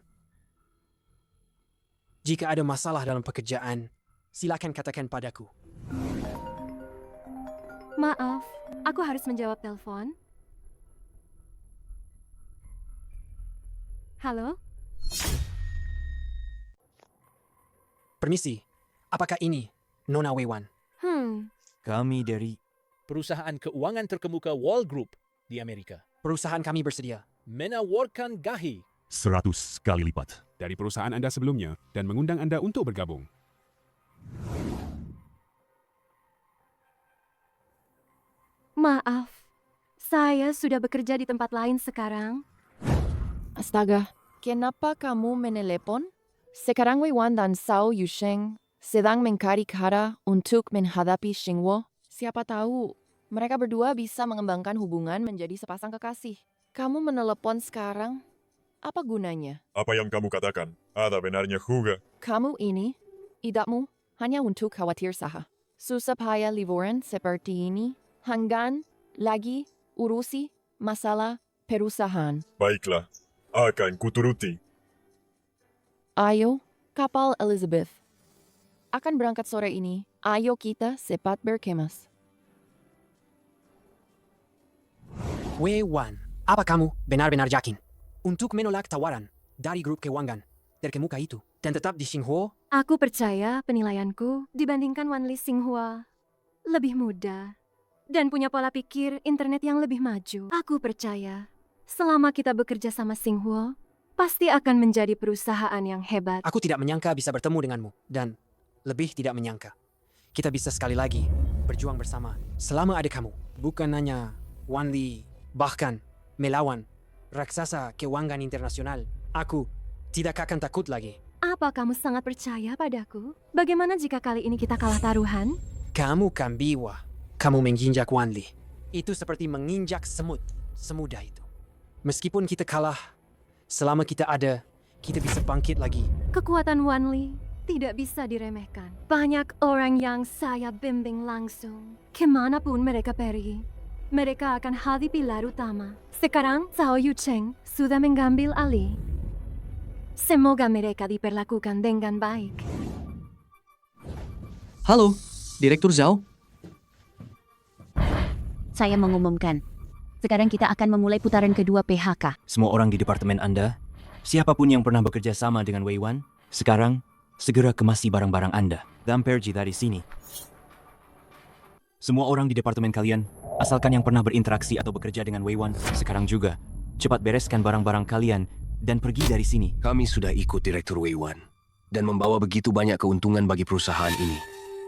Jika ada masalah dalam pekerjaan, silakan katakan padaku. Maaf, aku harus menjawab telepon. Halo? Permisi, apakah ini Nona Wei Wan? Kami dari perusahaan keuangan terkemuka Wall Group di Amerika. Perusahaan kami bersedia menawarkan gaji 100 kali lipat dari perusahaan Anda sebelumnya dan mengundang Anda untuk bergabung. Maaf, saya sudah bekerja di tempat lain sekarang. Astaga, kenapa kamu menelepon? Sekarang Wei Wan dan Zhao Yusheng sedang mencari cara untuk menghadapi Xingguo. Siapa tahu, mereka berdua bisa mengembangkan hubungan menjadi sepasang kekasih. Kamu menelepon sekarang? Apa gunanya? Apa yang kamu katakan? Ada benarnya juga. Kamu ini, idakmu, hanya untuk khawatir saja. Susah payah liburan seperti ini, hanggan lagi urusi masalah perusahaan. Baiklah, akan kuturuti. Ayo, kapal Elizabeth. Akan berangkat sore ini. Ayo kita cepat berkemas. Wei Wan, apa kamu benar-benar yakin untuk menolak tawaran dari grup keuangan terkemuka itu dan tetap di Xinghuo? Aku percaya penilaianku dibandingkan Wan Li Xinghua lebih muda dan punya pola pikir internet yang lebih maju. Aku percaya selama kita bekerja sama Xinghuo, pasti akan menjadi perusahaan yang hebat. Aku tidak menyangka bisa bertemu denganmu dan lebih tidak menyangka kita bisa sekali lagi berjuang bersama selama ada kamu. Bukan hanya Wan Li, bahkan melawan raksasa keuangan internasional. Aku tidak akan takut lagi. Apa kamu sangat percaya padaku? Bagaimana jika kali ini kita kalah taruhan? Kamu Kambiwa, kamu menginjak Wan Li. Itu seperti menginjak semut, semudah itu. Meskipun kita kalah, selama kita ada, kita bisa bangkit lagi. Kekuatan Wan Li tidak bisa diremehkan. Banyak orang yang saya bimbing langsung. Kemanapun mereka pergi, mereka akan jadi pilar utama. Sekarang Zhao Yucheng sudah mengambil alih. Semoga mereka diperlakukan dengan baik. Halo, Direktur Zhao. Saya mengumumkan. Sekarang kita akan memulai putaran kedua PHK. Semua orang di departemen Anda, siapapun yang pernah bekerja sama dengan Wei Wan, sekarang segera kemasi barang-barang Anda dan pergi dari sini. Semua orang di departemen kalian, asalkan yang pernah berinteraksi atau bekerja dengan Wei Wan, sekarang juga cepat bereskan barang-barang kalian dan pergi dari sini. Kami sudah ikut Direktur Wei Wan dan membawa begitu banyak keuntungan bagi perusahaan ini.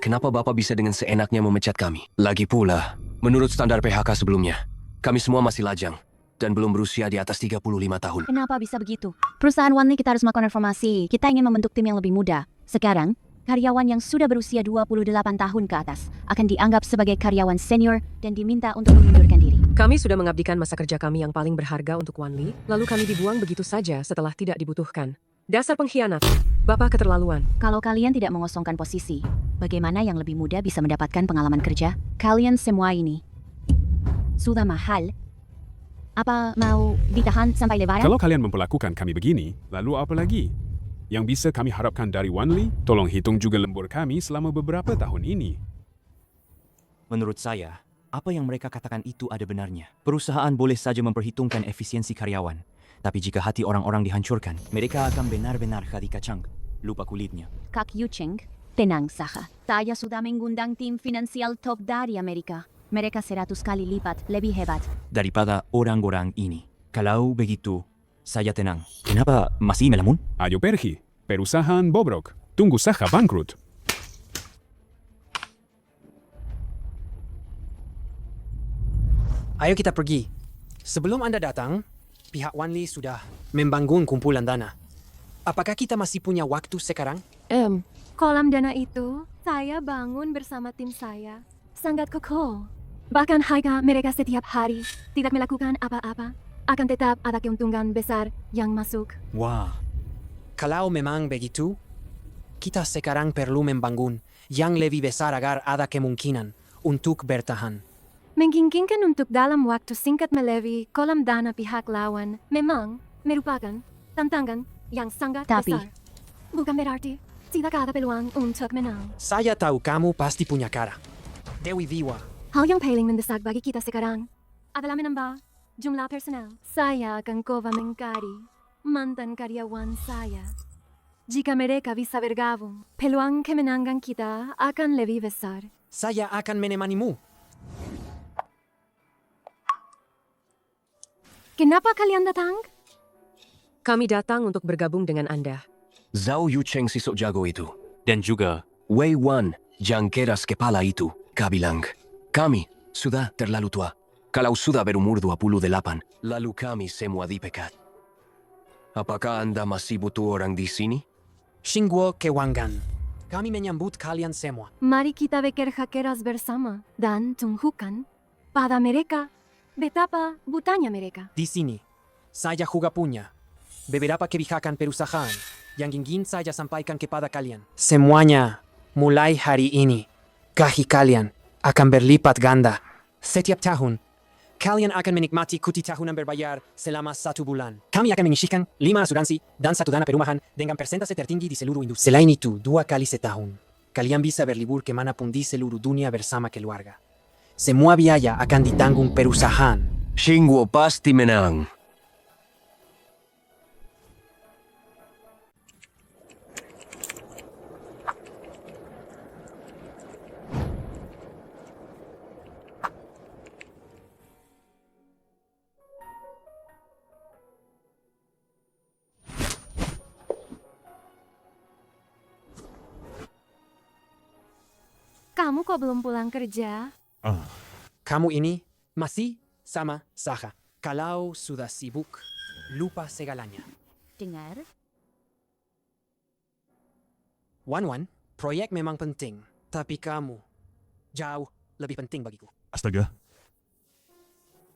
Kenapa Bapak bisa dengan seenaknya memecat kami? Lagi pula, menurut standar PHK sebelumnya, kami semua masih lajang dan belum berusia di atas 35 tahun. Kenapa bisa begitu? Perusahaan Wanli kita harus melakukan reformasi. Kita ingin membentuk tim yang lebih muda. Sekarang, karyawan yang sudah berusia 28 tahun ke atas akan dianggap sebagai karyawan senior dan diminta untuk mengundurkan diri. Kami sudah mengabdikan masa kerja kami yang paling berharga untuk Wanli, lalu kami dibuang begitu saja setelah tidak dibutuhkan. Dasar pengkhianat, Bapak keterlaluan. Kalau kalian tidak mengosongkan posisi, bagaimana yang lebih muda bisa mendapatkan pengalaman kerja? Kalian semua ini sudah mahal. Apa mau ditahan sampai lebaran? Kalau kalian memperlakukan kami begini, lalu apa lagi? Yang bisa kami harapkan dari Wanli, tolong hitung juga lembur kami selama beberapa tahun ini. Menurut saya, apa yang mereka katakan itu ada benarnya. Perusahaan boleh saja memperhitungkan efisiensi karyawan, tapi jika hati orang-orang dihancurkan, mereka akan benar-benar jadi kacang, lupa kulitnya. Kak Yucheng, tenang saja. Saya sudah mengundang tim finansial top dari Amerika. Mereka 100 kali lipat lebih hebat daripada orang-orang ini. Kalau begitu, saya tenang. Kenapa masih melamun? Ayo pergi, perusahaan bobrok. Tunggu saja bangkrut. Ayo kita pergi. Sebelum Anda datang, pihak Wanli sudah membangun kumpulan dana. Apakah kita masih punya waktu sekarang? Kolam dana itu, saya bangun bersama tim saya. Sangat kokoh. Bahkan harga mereka setiap hari tidak melakukan apa-apa. Akan tetap ada keuntungan besar yang masuk. Wah, kalau memang begitu, kita sekarang perlu membangun yang lebih besar agar ada kemungkinan untuk bertahan. Mengingginkan untuk dalam waktu singkat melebihi kolam dana pihak lawan memang merupakan tantangan yang sangat besar. Bukan berarti tidak ada peluang untuk menang. Saya tahu kamu pasti punya cara. Dewi Viwa. Hal yang paling mendesak bagi kita sekarang adalah menambah jumlah personel. Saya akan coba mengkari mantan karyawan saya. Jika mereka bisa bergabung, peluang kemenangan kita akan lebih besar. Saya akan menemanimu. Kenapa kalian datang? Kami datang untuk bergabung dengan Anda. Zhao Yucheng si sok jago itu. Dan juga Wei Wan, yang keras kepala itu, kabilang. Kami sudah terlalu tua. Kalau sudah berumur 28, lalu kami semua dipecat. Apakah Anda masih butuh orang di sini? Xingguo Kewangan. Kami menyambut kalian semua. Mari kita bekerja keras bersama dan tunjukkan pada mereka betapa butanya mereka. Di sini, saya juga punya beberapa kebijakan perusahaan yang ingin saya sampaikan kepada kalian. Semuanya, mulai hari ini, gaji kalian akan berlipat ganda. Setiap tahun, kalian akan menikmati cuti tahunan berbayar selama 1 bulan. Kami akan menyisihkan 5 asuransi dan 1 dana perumahan dengan persentase tertinggi di seluruh industri. Selain itu, 2 kali setahun, kalian bisa berlibur kemanapun di seluruh dunia bersama keluarga. Semua biaya akan ditanggung perusahaan. Xingguo pasti menang. Kamu kok belum pulang kerja? Kamu ini masih sama saja. Kalau sudah sibuk, lupa segalanya. Dengar? Wan, proyek memang penting. Tapi kamu jauh lebih penting bagiku. Astaga.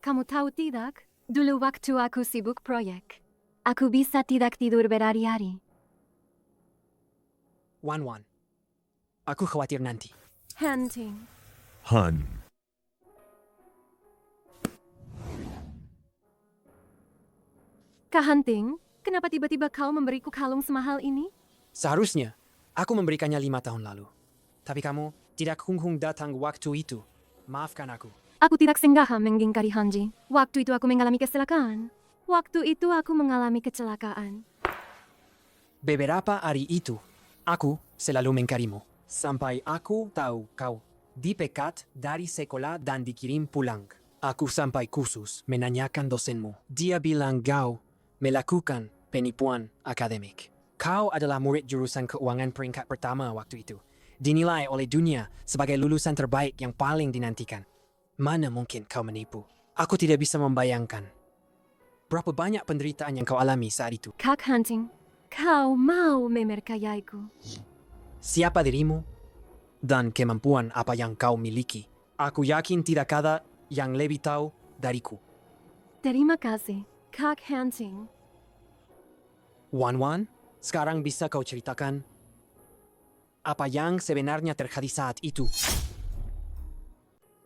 Kamu tahu tidak? Dulu waktu aku sibuk proyek, aku bisa tidak tidur berhari-hari. Wan, aku khawatir nanti. Hunting. Han. Kak Hunting, kenapa tiba-tiba kau memberiku kalung semahal ini? Seharusnya, aku memberikannya 5 tahun lalu. Tapi kamu tidak kunjung datang waktu itu. Maafkan aku. Aku tidak sengaja mengingkari Hanji. Waktu itu aku mengalami kecelakaan. Beberapa hari itu, aku selalu mengingkarimu. Sampai aku tahu kau dipecat dari sekolah dan dikirim pulang. Aku sampai khusus menanyakan dosenmu. Dia bilang kau melakukan penipuan akademik. Kau adalah murid jurusan keuangan peringkat pertama waktu itu. Dinilai oleh dunia sebagai lulusan terbaik yang paling dinantikan. Mana mungkin kau menipu? Aku tidak bisa membayangkan berapa banyak penderitaan yang kau alami saat itu. Kak Hunting, kau mau memperkayaiku. Siapa dirimu dan kemampuan apa yang kau miliki? Aku yakin tidak ada yang lebih tahu dariku. Terima kasih, Kak Hunting. Wan, sekarang bisa kau ceritakan apa yang sebenarnya terjadi saat itu?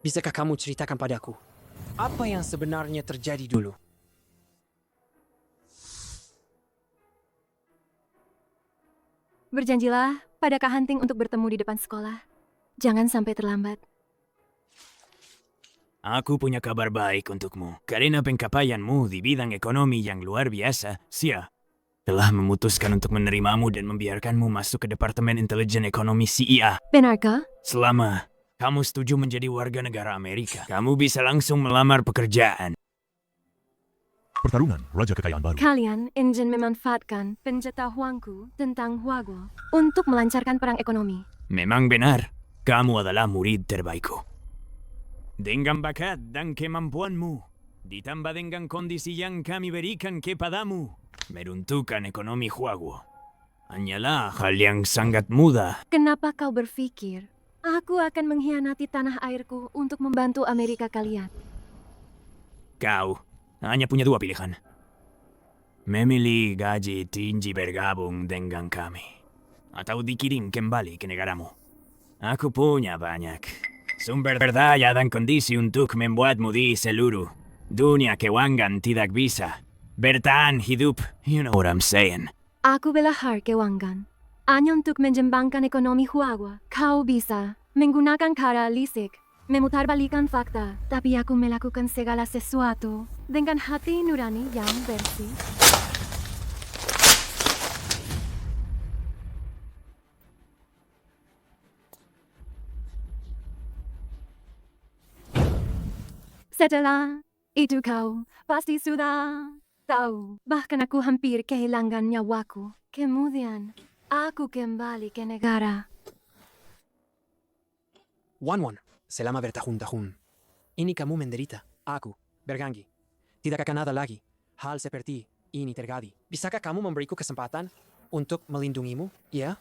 Bisakah kamu ceritakan padaku apa yang sebenarnya terjadi dulu? Berjanjilah pada Kak Hunting untuk bertemu di depan sekolah. Jangan sampai terlambat. Aku punya kabar baik untukmu. Karena pencapaianmu di bidang ekonomi yang luar biasa, Sia telah memutuskan untuk menerimamu dan membiarkanmu masuk ke Departemen Intelijen Ekonomi CIA. Benarkah? Selama kamu setuju menjadi warga negara Amerika, kamu bisa langsung melamar pekerjaan. Pertarungan Raja Kekayaan Baru. Kalian ingin memanfaatkan pengetahuanku tentang Huaguo untuk melancarkan perang ekonomi. Memang benar, kamu adalah murid terbaikku. Dengan bakat dan kemampuanmu, ditambah dengan kondisi yang kami berikan kepadamu, meruntuhkan ekonomi Huaguo hanyalah hal yang sangat mudah. Kenapa kau berpikir aku akan mengkhianati tanah airku untuk membantu Amerika kalian? Kau hanya punya 2 pilihan. Memilih gaji tinggi bergabung dengan kami, atau dikirim kembali ke negaramu. Aku punya banyak sumber daya dan kondisi untuk membuatmu di seluruh dunia keuangan tidak bisa bertahan hidup. You know what I'm saying. Aku belajar keuangan hanya untuk menjembangkan ekonomi Huaguo. Kau bisa menggunakan cara lisik, memutarbalikkan fakta, tapi aku melakukan segala sesuatu dengan hati nurani yang bersih. Setelah itu kau pasti sudah tahu, bahkan aku hampir kehilangan nyawaku. Kemudian, aku kembali ke negara. Wan, selama bertahun-tahun ini kamu menderita. Aku berjanji, tidak akan ada lagi hal seperti ini terjadi. Bisakah kamu memberiku kesempatan untuk melindungimu? Ya?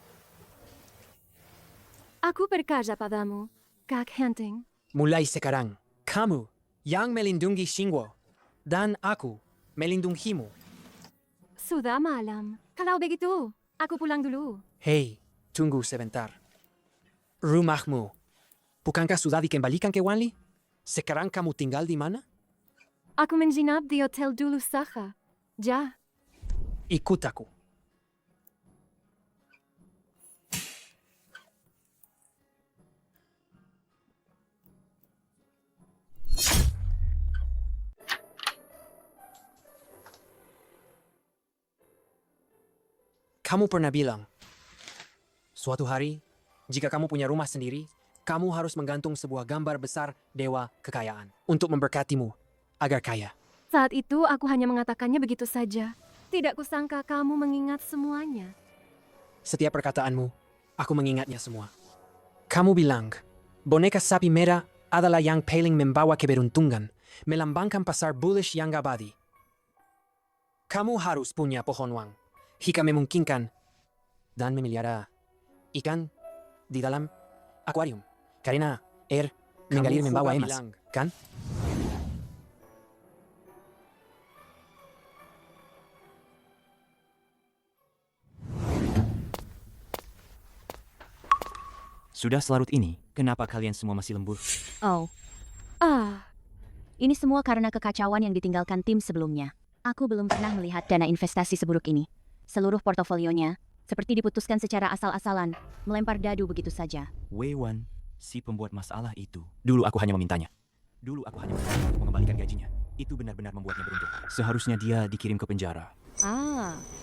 Aku percaya padamu, Kak Hunting. Mulai sekarang, kamu yang melindungi Xingguo, dan aku melindungimu. Sudah malam. Kalau begitu, aku pulang dulu. Hei, tunggu sebentar. Rumahmu, bukankah sudah dikembalikan ke Wanli? Sekarang kamu tinggal di mana? Aku menginap di hotel dulu saja. Ja. Ikut aku. Kamu pernah bilang, suatu hari, jika kamu punya rumah sendiri, kamu harus menggantung sebuah gambar besar dewa kekayaan untuk memberkatimu agar kaya. Saat itu aku hanya mengatakannya begitu saja. Tidak kusangka kamu mengingat semuanya. Setiap perkataanmu, aku mengingatnya semua. Kamu bilang, boneka sapi merah adalah yang paling membawa keberuntungan, melambangkan pasar bullish yang abadi. Kamu harus punya pohon wang, jika memungkinkan, dan memelihara ikan di dalam akuarium. Karena air mengalir membawa emas, kan? Sudah selarut ini, kenapa kalian semua masih lembur? Oh, Ah, ini semua karena kekacauan yang ditinggalkan tim sebelumnya. Aku belum pernah melihat dana investasi seburuk ini. Seluruh portofolionya seperti diputuskan secara asal-asalan, melempar dadu begitu saja. Wei Wan, si pembuat masalah itu. Dulu aku hanya memintanya. Dulu aku hanya meminta untuk mengembalikan gajinya. Itu benar-benar membuatnya beruntung. Seharusnya dia dikirim ke penjara.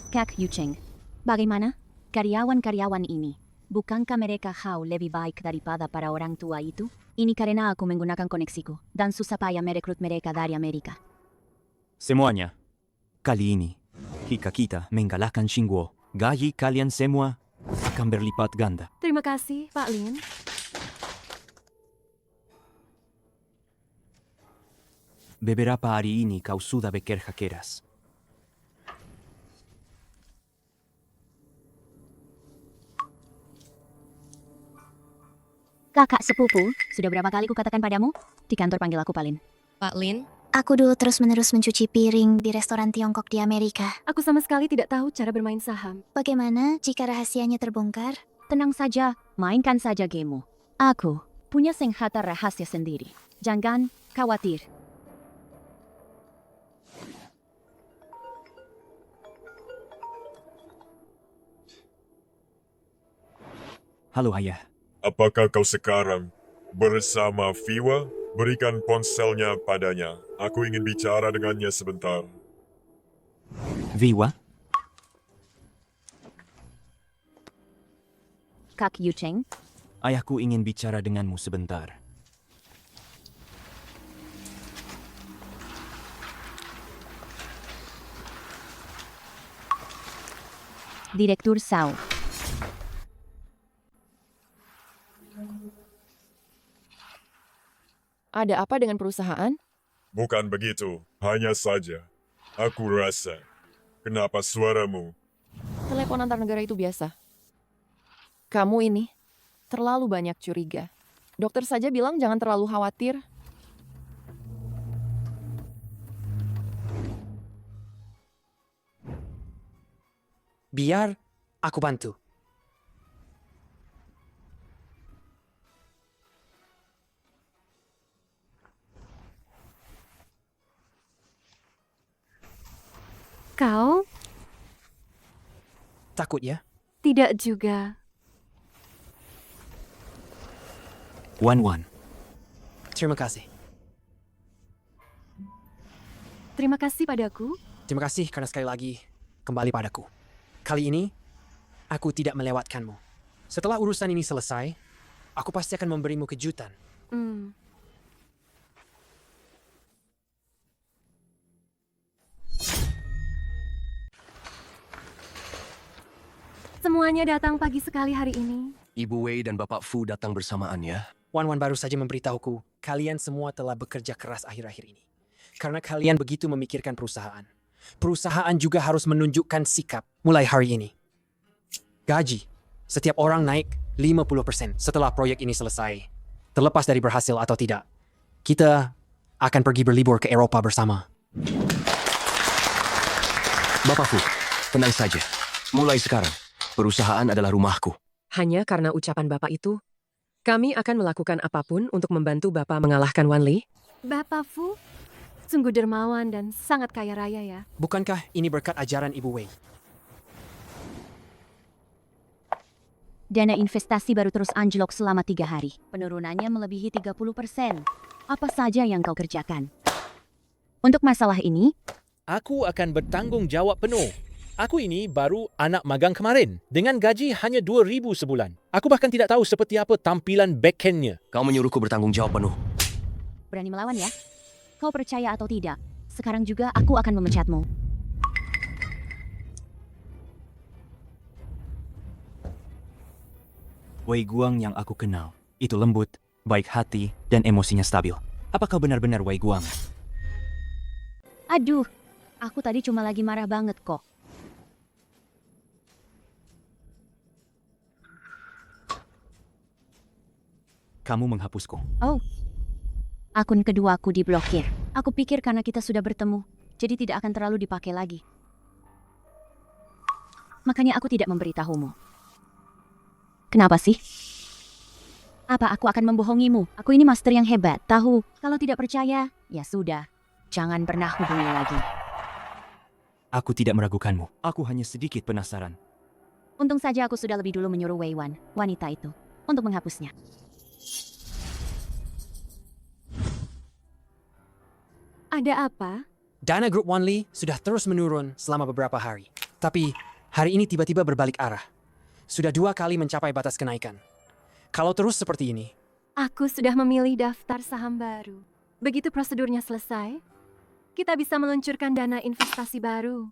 Kak Yucheng, bagaimana? Karyawan-karyawan ini, bukankah mereka jauh lebih baik daripada para orang tua itu? Ini karena aku menggunakan koneksiku dan susah payah merekrut mereka dari Amerika. Semuanya. Kali ini, jika kita mengalahkan Xingguo, gaji kalian semua akan berlipat ganda. Terima kasih, Pak Lin. Beberapa hari ini kau sudah bekerja keras. Kakak sepupu, sudah berapa kali kukatakan padamu? Di kantor panggil aku Palin. Pak Lin, Aku dulu terus-menerus mencuci piring di restoran Tiongkok di Amerika. Aku sama sekali tidak tahu cara bermain saham. Bagaimana jika rahasianya terbongkar? Tenang saja, mainkan saja gamemu. Aku punya senjata rahasia sendiri. Jangan khawatir. Halo ayah. Apakah kau sekarang bersama Fiwa? Berikan ponselnya padanya. Aku ingin bicara dengannya sebentar. Viwa? Kak Yucheng, Ayahku ingin bicara denganmu sebentar. Direktur Sao. Ada apa dengan perusahaan? Bukan begitu, hanya saja. Aku rasa, kenapa suaramu? Telepon antar negara itu biasa. Kamu ini terlalu banyak curiga. Dokter saja bilang jangan terlalu khawatir. Biar aku bantu. Kau? Takut ya? Tidak juga. Wan. Terima kasih. Terima kasih padaku. Terima kasih karena sekali lagi kembali padaku. Kali ini, aku tidak melewatkanmu. Setelah urusan ini selesai, aku pasti akan memberimu kejutan. Semuanya datang pagi sekali hari ini. Ibu Wei dan Bapak Fu datang bersamaan ya. Wan baru saja memberitahuku, kalian semua telah bekerja keras akhir-akhir ini. Karena kalian begitu memikirkan perusahaan. Perusahaan juga harus menunjukkan sikap mulai hari ini. Gaji, setiap orang naik 50% setelah proyek ini selesai. Terlepas dari berhasil atau tidak. Kita akan pergi berlibur ke Eropa bersama. Bapak Fu, tenang saja. Mulai sekarang, perusahaan adalah rumahku. Hanya karena ucapan Bapak itu, kami akan melakukan apapun untuk membantu Bapak mengalahkan Wan Li. Bapak Fu, sungguh dermawan dan sangat kaya raya ya. Bukankah ini berkat ajaran Ibu Wei? Dana investasi baru terus anjlok selama 3 hari. Penurunannya melebihi 30%. Apa saja yang kau kerjakan? Untuk masalah ini, Aku akan bertanggung jawab penuh. Aku ini baru anak magang kemarin dengan gaji hanya 2,000 sebulan. Aku bahkan tidak tahu seperti apa tampilan backend-nya. Kau menyuruhku bertanggung jawab penuh. berani melawan ya? Kau percaya atau tidak? Sekarang juga aku akan memecatmu. Wei Guang yang aku kenal, itu lembut, baik hati, dan emosinya stabil. Apa kau benar-benar Wei Guang? Aduh, aku tadi cuma lagi marah banget kok. Kamu menghapusku. Oh, akun keduaku diblokir. Aku pikir karena kita sudah bertemu, jadi tidak akan terlalu dipakai lagi. Makanya aku tidak memberitahumu. Kenapa sih? Apa aku akan membohongimu? Aku ini master yang hebat, tahu. Kalau tidak percaya, ya sudah. Jangan pernah hubungi lagi. Aku tidak meragukanmu. Aku hanya sedikit penasaran. Untung saja aku sudah lebih dulu menyuruh Wei Wan, wanita itu, untuk menghapusnya. Ada apa? Dana grup Wanli sudah terus menurun selama beberapa hari. Tapi hari ini tiba-tiba berbalik arah. Sudah 2 kali mencapai batas kenaikan. Kalau terus seperti ini, Aku sudah memilih daftar saham baru. Begitu prosedurnya selesai, kita bisa meluncurkan dana investasi baru.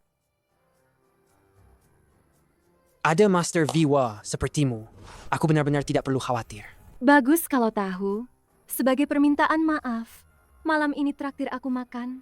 ada Master Viwa sepertimu. Aku benar-benar tidak perlu khawatir. Bagus kalau tahu. Sebagai permintaan maaf, malam ini traktir aku makan.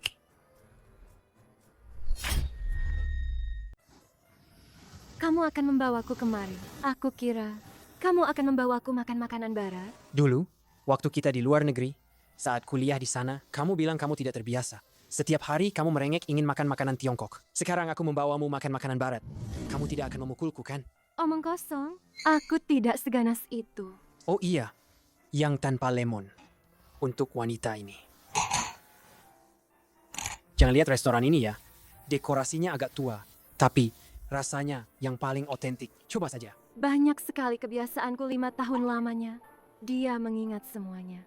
Kamu akan membawaku kemari. Aku kira kamu akan membawaku makan makanan barat. Dulu, waktu kita di luar negeri, saat kuliah di sana, kamu bilang kamu tidak terbiasa. Setiap hari kamu merengek ingin makan makanan Tiongkok. Sekarang aku membawamu makan makanan barat. Kamu tidak akan memukulku, kan? Omong kosong. Aku tidak seganas itu. Oh iya, yang tanpa lemon. Untuk wanita ini. Jangan lihat restoran ini ya. Dekorasinya agak tua. Tapi rasanya yang paling otentik. Coba saja. Banyak sekali kebiasaanku 5 tahun lamanya. Dia mengingat semuanya.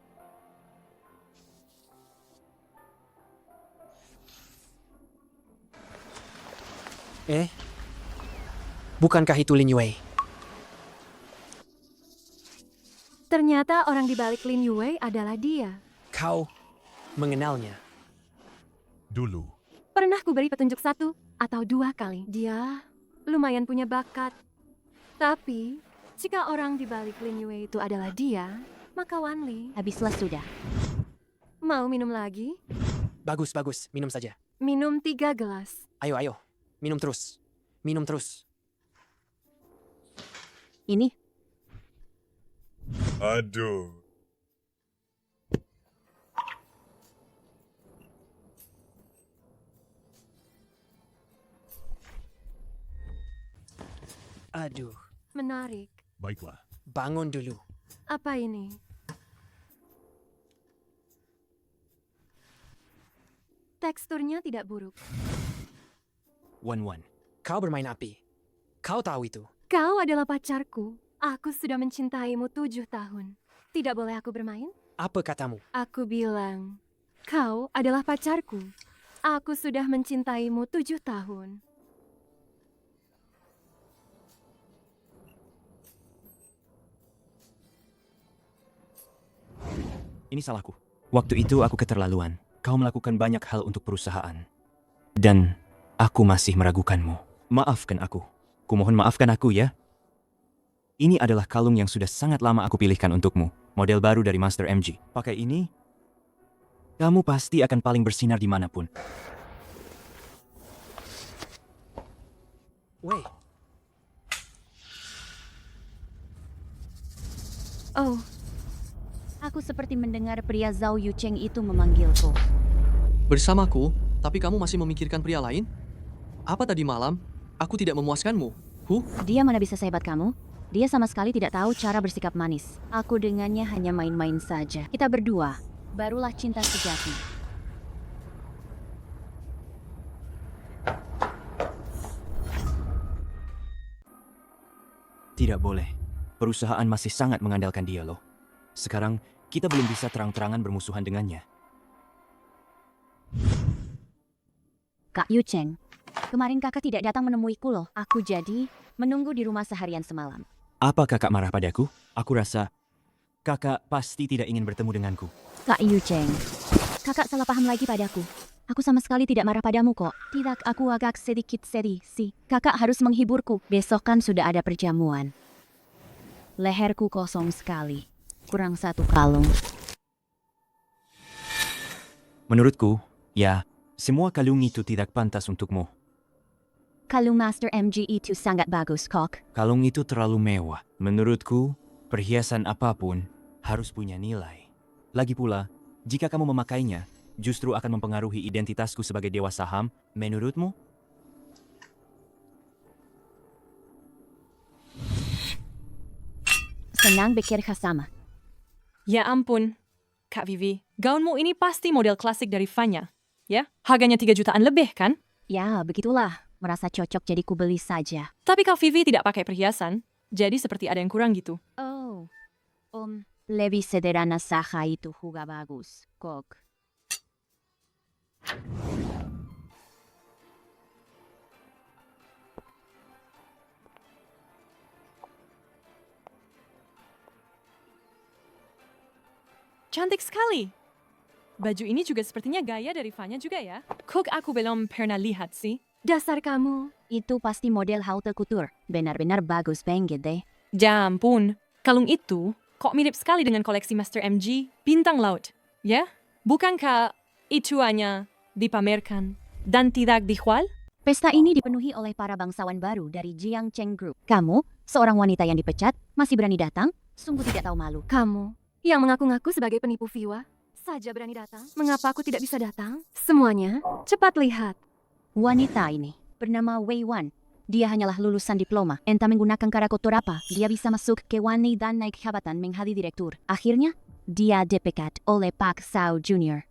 Bukankah itu Lin Yue? Ternyata orang di balik Lin Yue adalah dia. Kau mengenalnya? Dulu. Pernah ku beri petunjuk 1 atau 2 kali. Dia lumayan punya bakat. Tapi, jika orang di balik Lin Yue itu adalah dia, maka Wan Li... Habislah sudah. Mau minum lagi? Bagus, minum saja. Minum 3 gelas. Ayo, minum terus. Minum terus. Ini? Aduh. Aduh. Menarik. Baiklah. Bangun dulu. Apa ini? Teksturnya tidak buruk. Wan. Kau bermain api. Kau tahu itu. Kau adalah pacarku. Aku sudah mencintaimu 7 tahun. Tidak boleh aku bermain? Apa katamu? Aku bilang, kau adalah pacarku. Aku sudah mencintaimu 7 tahun. Ini salahku. Waktu itu aku keterlaluan. Kau melakukan banyak hal untuk perusahaan. Dan aku masih meragukanmu. Maafkan aku. Kumohon maafkan aku ya. Ini adalah kalung yang sudah sangat lama aku pilihkan untukmu. Model baru dari Master MG. Pakai ini, kamu pasti akan paling bersinar dimanapun. Wei. Oh, Aku seperti mendengar pria Zhao Yucheng itu memanggilku. Bersamaku, tapi kamu masih memikirkan pria lain? Apa tadi malam? Aku tidak memuaskanmu. Dia mana bisa sehebat kamu? Dia sama sekali tidak tahu cara bersikap manis. Aku dengannya hanya main-main saja. Kita berdua, barulah cinta sejati. Tidak boleh. Perusahaan masih sangat mengandalkan dia loh. Sekarang, kita belum bisa terang-terangan bermusuhan dengannya. Kak Yucheng, kemarin kakak tidak datang menemuiku loh. Aku jadi menunggu di rumah seharian semalam. Apa kakak marah padaku? Aku rasa kakak pasti tidak ingin bertemu denganku. Kak Yucheng, kakak salah paham lagi padaku. Aku sama sekali tidak marah padamu kok. Tidak, aku agak sedikit sedih sih. Kakak harus menghiburku. Besok kan sudah ada perjamuan. Leherku kosong sekali. Kurang 1 kalung. Menurutku, ya, semua kalung itu tidak pantas untukmu. Kalung Master MG itu sangat bagus, kok. Kalung itu terlalu mewah. Menurutku, perhiasan apapun harus punya nilai. Lagi pula, jika kamu memakainya, justru akan mempengaruhi identitasku sebagai dewa saham. Menurutmu? Senang bekerja sama. Ya ampun, Kak Vivi, gaunmu ini pasti model klasik dari Fanya, ya? Harganya 3 jutaan lebih, kan? Ya, begitulah. Merasa cocok jadi kubeli saja. Tapi Kak Vivi tidak pakai perhiasan, jadi seperti ada yang kurang gitu. Oh, lebih sederhana saja itu juga bagus, Kok. Cantik sekali. Baju ini juga sepertinya gaya dari Fanya juga ya. Kok aku belum pernah lihat sih. Dasar kamu. Itu pasti model haute couture. Benar-benar bagus banget deh. Ya ampun, kalung itu kok mirip sekali dengan koleksi Master MG Bintang Laut. Ya, bukankah itu hanya dipamerkan dan tidak dijual? Pesta ini dipenuhi oleh para bangsawan baru dari Jiang Cheng Group. Kamu, seorang wanita yang dipecat, masih berani datang? Sungguh tidak tahu malu. Kamu, yang mengaku-ngaku sebagai penipu Viwa, saja berani datang? Mengapa aku tidak bisa datang? Semuanya, cepat lihat. Wanita ini bernama Wei Wan. Dia hanyalah lulusan diploma. Entah menggunakan cara kotor apa, dia bisa masuk ke Wanli dan naik jabatan menjadi direktur. Akhirnya, dia dipecat oleh Pak Zhao Jr.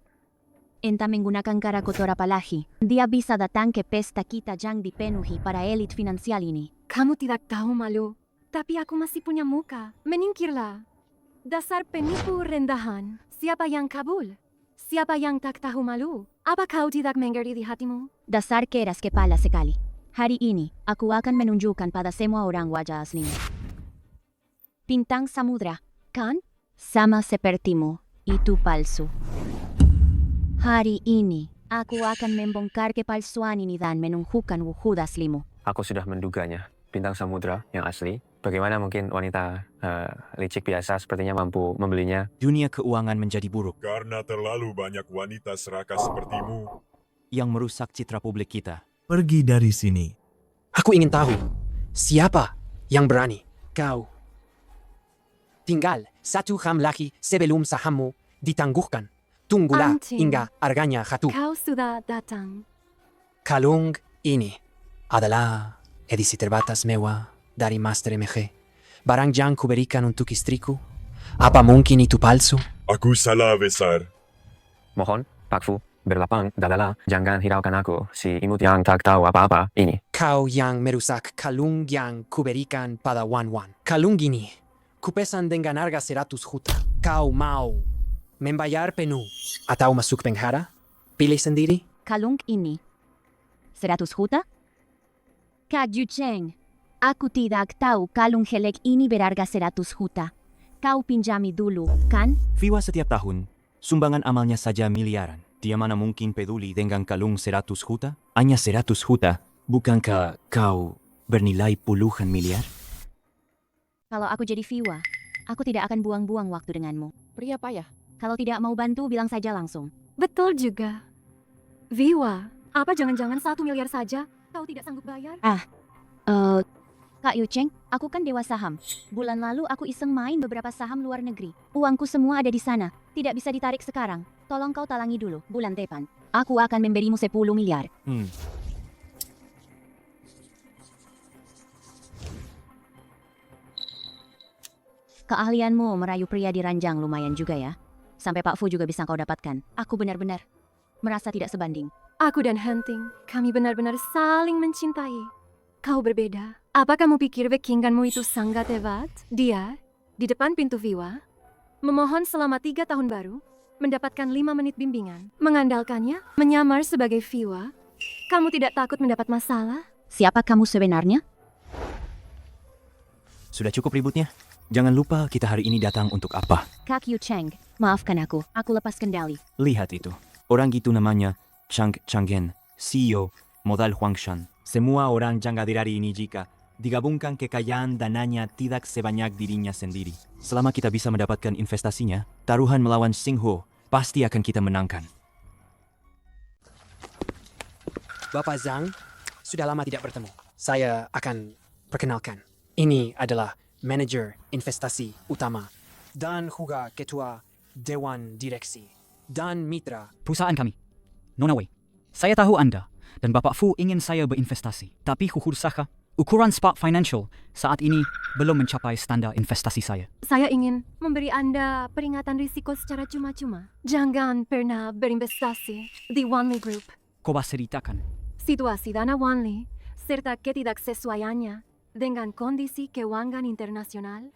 Entah menggunakan cara kotor apa lagi, dia bisa datang ke pesta kita yang dipenuhi para elit finansial ini. Kamu tidak tahu malu, tapi aku masih punya muka. Menyingkirlah. Dasar penipu rendahan. Siapa yang kabul? Siapa yang tak tahu malu? Apa kau tidak mengerti di hatimu? Dasar keras kepala sekali. Hari ini, aku akan menunjukkan pada semua orang wajah aslinya. Bintang samudra, kan? Sama sepertimu, itu palsu. Hari ini, aku akan membongkar kepalsuan ini dan menunjukkan wujud aslimu. Aku sudah menduganya. Bintang samudra yang asli. Bagaimana mungkin wanita licik biasa sepertinya mampu membelinya? Dunia keuangan menjadi buruk. Karena terlalu banyak wanita serakah sepertimu yang merusak citra publik kita. Pergi dari sini. Aku ingin tahu, siapa yang berani? Kau. Tinggal 1 jam lagi sebelum sahammu ditangguhkan. Tunggulah Anting. hingga harganya jatuh. Kau sudah datang. Kalung ini adalah edisi terbatas mewah dari Master MG. Barang yang kuberikan untuk istriku. Apa mungkin itu palsu? Aku salah besar. Mohon, Pak Fu, berlapang dadalah. Jangan hiraukan aku, si imut yang tak tahu apa-apa ini. Kau yang merusak kalung yang kuberikan pada Wan Wan. Kalung ini kupesan dengan harga 100 juta. Kau mau membayar penuh atau masuk penjara? Pilih sendiri. Kalung ini 100 juta? Kak Yu Cheng, aku tidak tahu kalung jelek ini berharga 100 juta. Kau pinjami dulu, kan? Viwa setiap tahun, sumbangan amalnya saja miliaran. Dia mana mungkin peduli dengan kalung 100 juta? Hanya 100 juta? Bukankah kau bernilai puluhan miliar? Kalau aku jadi Viwa, aku tidak akan buang-buang waktu denganmu. Pria payah. Kalau tidak mau bantu, bilang saja langsung. Betul juga. Viwa, apa jangan-jangan 1 miliar saja? Kau tidak sanggup bayar? Kak Yu Cheng, aku kan dewa saham. Bulan lalu aku iseng main beberapa saham luar negeri. Uangku semua ada di sana. Tidak bisa ditarik sekarang. Tolong kau talangi dulu, bulan depan. Aku akan memberimu 10 miliar. Keahlianmu merayu pria di ranjang lumayan juga ya. Sampai Pak Fu juga bisa kau dapatkan. Aku benar-benar merasa tidak sebanding. Aku dan Hunting, kami benar-benar saling mencintai. Kau berbeda. Apa kamu pikir backinganmu itu sangat hebat? Dia, di depan pintu Viwa, memohon selama 3 tahun baru, mendapatkan 5 menit bimbingan. Mengandalkannya, menyamar sebagai Viwa. Kamu tidak takut mendapat masalah? Siapa kamu sebenarnya? Sudah cukup ributnya. Jangan lupa kita hari ini datang untuk apa. Kak Yu Cheng, maafkan aku lepas kendali. Lihat itu. Orang gitu namanya Chang Changgen, CEO, modal Huangshan. Semua orang yang hadir hari ini jika digabungkan kekayaan dananya tidak sebanyak dirinya sendiri. Selama kita bisa mendapatkan investasinya, taruhan melawan Xinghuo pasti akan kita menangkan. Bapak Zhang, sudah lama tidak bertemu. Saya akan perkenalkan. Ini adalah manajer investasi utama dan juga ketua Dewan Direksi dan mitra perusahaan kami. Nona Wei, saya tahu Anda dan Bapak Fu ingin saya berinvestasi. Tapi jujur saja, ukuran Spark Financial saat ini belum mencapai standar investasi saya. Saya ingin memberi Anda peringatan risiko secara cuma-cuma. Jangan pernah berinvestasi di Wanli Group. Coba ceritakan. situasi dana Wanli, serta ketidaksesuaiannya dengan kondisi keuangan internasional,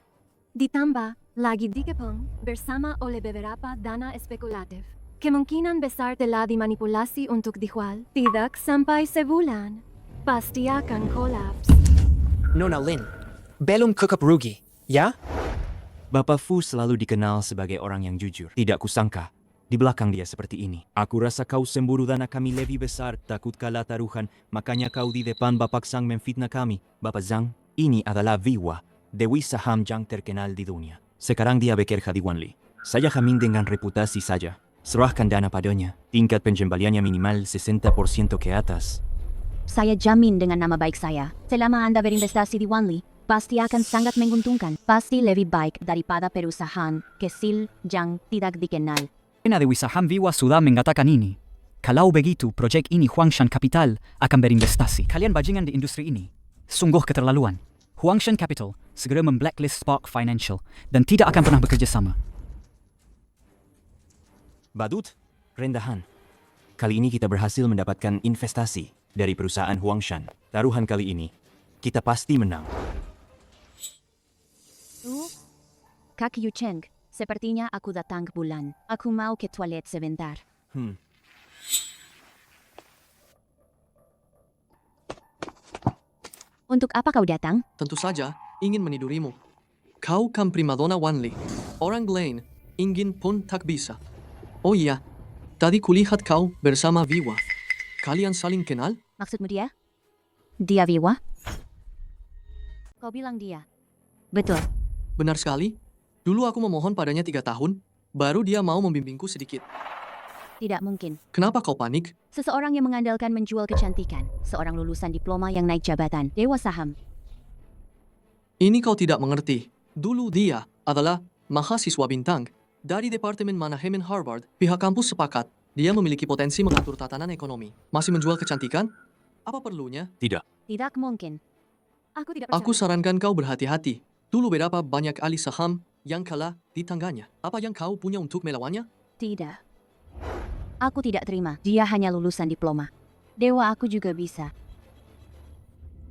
ditambah lagi dikepung bersama oleh beberapa dana spekulatif. Kemungkinan besar telah dimanipulasi untuk dijual. Tidak sampai sebulan, pasti akan kolaps. Nona Lin, belum cukup rugi, ya? Bapak Fu selalu dikenal sebagai orang yang jujur. Tidak kusangka, di belakang dia seperti ini. Aku rasa kau semburu dana kami lebih besar, takut kalah taruhan, makanya kau di depan Bapak Zhang memfitnah kami. Bapak Zhang, ini adalah Viwa, Dewi saham yang terkenal di dunia. Sekarang dia bekerja di Wanli. Saya jamin dengan reputasi saja. Serahkan dana padanya. Tingkat penjembaliannya minimal 60% ke atas. Saya jamin dengan nama baik saya, selama Anda berinvestasi di Wanli, pasti akan sangat menguntungkan. Pasti lebih baik daripada perusahaan kecil yang tidak dikenal. Pena Dewi saham Viwa sudah mengatakan ini. Kalau begitu, proyek ini Huangshan Capital akan berinvestasi. Kalian bajingan di industri ini. Sungguh keterlaluan. Huangshan Capital segera memblacklist Spark Financial dan tidak akan pernah bekerja sama. Badut, rendahan. Kali ini kita berhasil mendapatkan investasi dari perusahaan Huangshan. Taruhan kali ini, kita pasti menang. Kak Yu Cheng, sepertinya aku datang ke bulan. Aku mau ke toilet sebentar. Untuk apa kau datang? Tentu saja, ingin menidurimu. Kau kan primadona Wanli. Orang lain ingin pun tak bisa. Oh iya, tadi kulihat kau bersama Viwa. Kalian saling kenal? Maksudmu dia? Dia Viwa? Kau bilang dia? Betul. Benar sekali. Dulu aku memohon padanya 3 tahun, baru dia mau membimbingku sedikit. Tidak mungkin. Kenapa kau panik? Seseorang yang mengandalkan menjual kecantikan. Seorang lulusan diploma yang naik jabatan. Dewa saham. Ini kau tidak mengerti. Dulu dia adalah mahasiswa bintang. Dari Departemen Manajemen Harvard, pihak kampus sepakat dia memiliki potensi mengatur tatanan ekonomi. Masih menjual kecantikan? Apa perlunya? Tidak. Tidak mungkin. Aku tidak percaya. Aku sarankan kau berhati-hati. Dulu berapa banyak ahli saham yang kalah di tangganya. Apa yang kau punya untuk melawannya? Tidak. Aku tidak terima. Dia hanya lulusan diploma. Dewa aku juga bisa.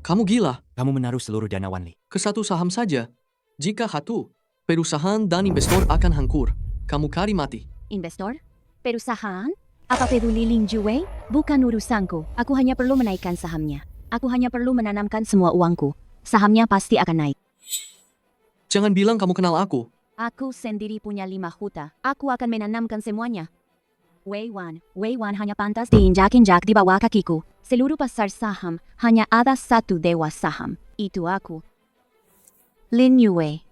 Kamu gila. Kamu menaruh seluruh dana Wanli. Ke satu saham saja. Jika hatu, perusahaan dan investor akan hancur. Kamu kari mati. Investor? Perusahaan? Apa peduli Ling Jue? Bukan urusanku. Aku hanya perlu menaikkan sahamnya. Aku hanya perlu menanamkan semua uangku. Sahamnya pasti akan naik. Jangan bilang kamu kenal aku. Aku sendiri punya 5 juta. Aku akan menanamkan semuanya. Wei Wan hanya pantas diinjak-injak di bawah kakiku. Seluruh pasar saham hanya ada satu dewa saham. Itu aku. Lin Yue.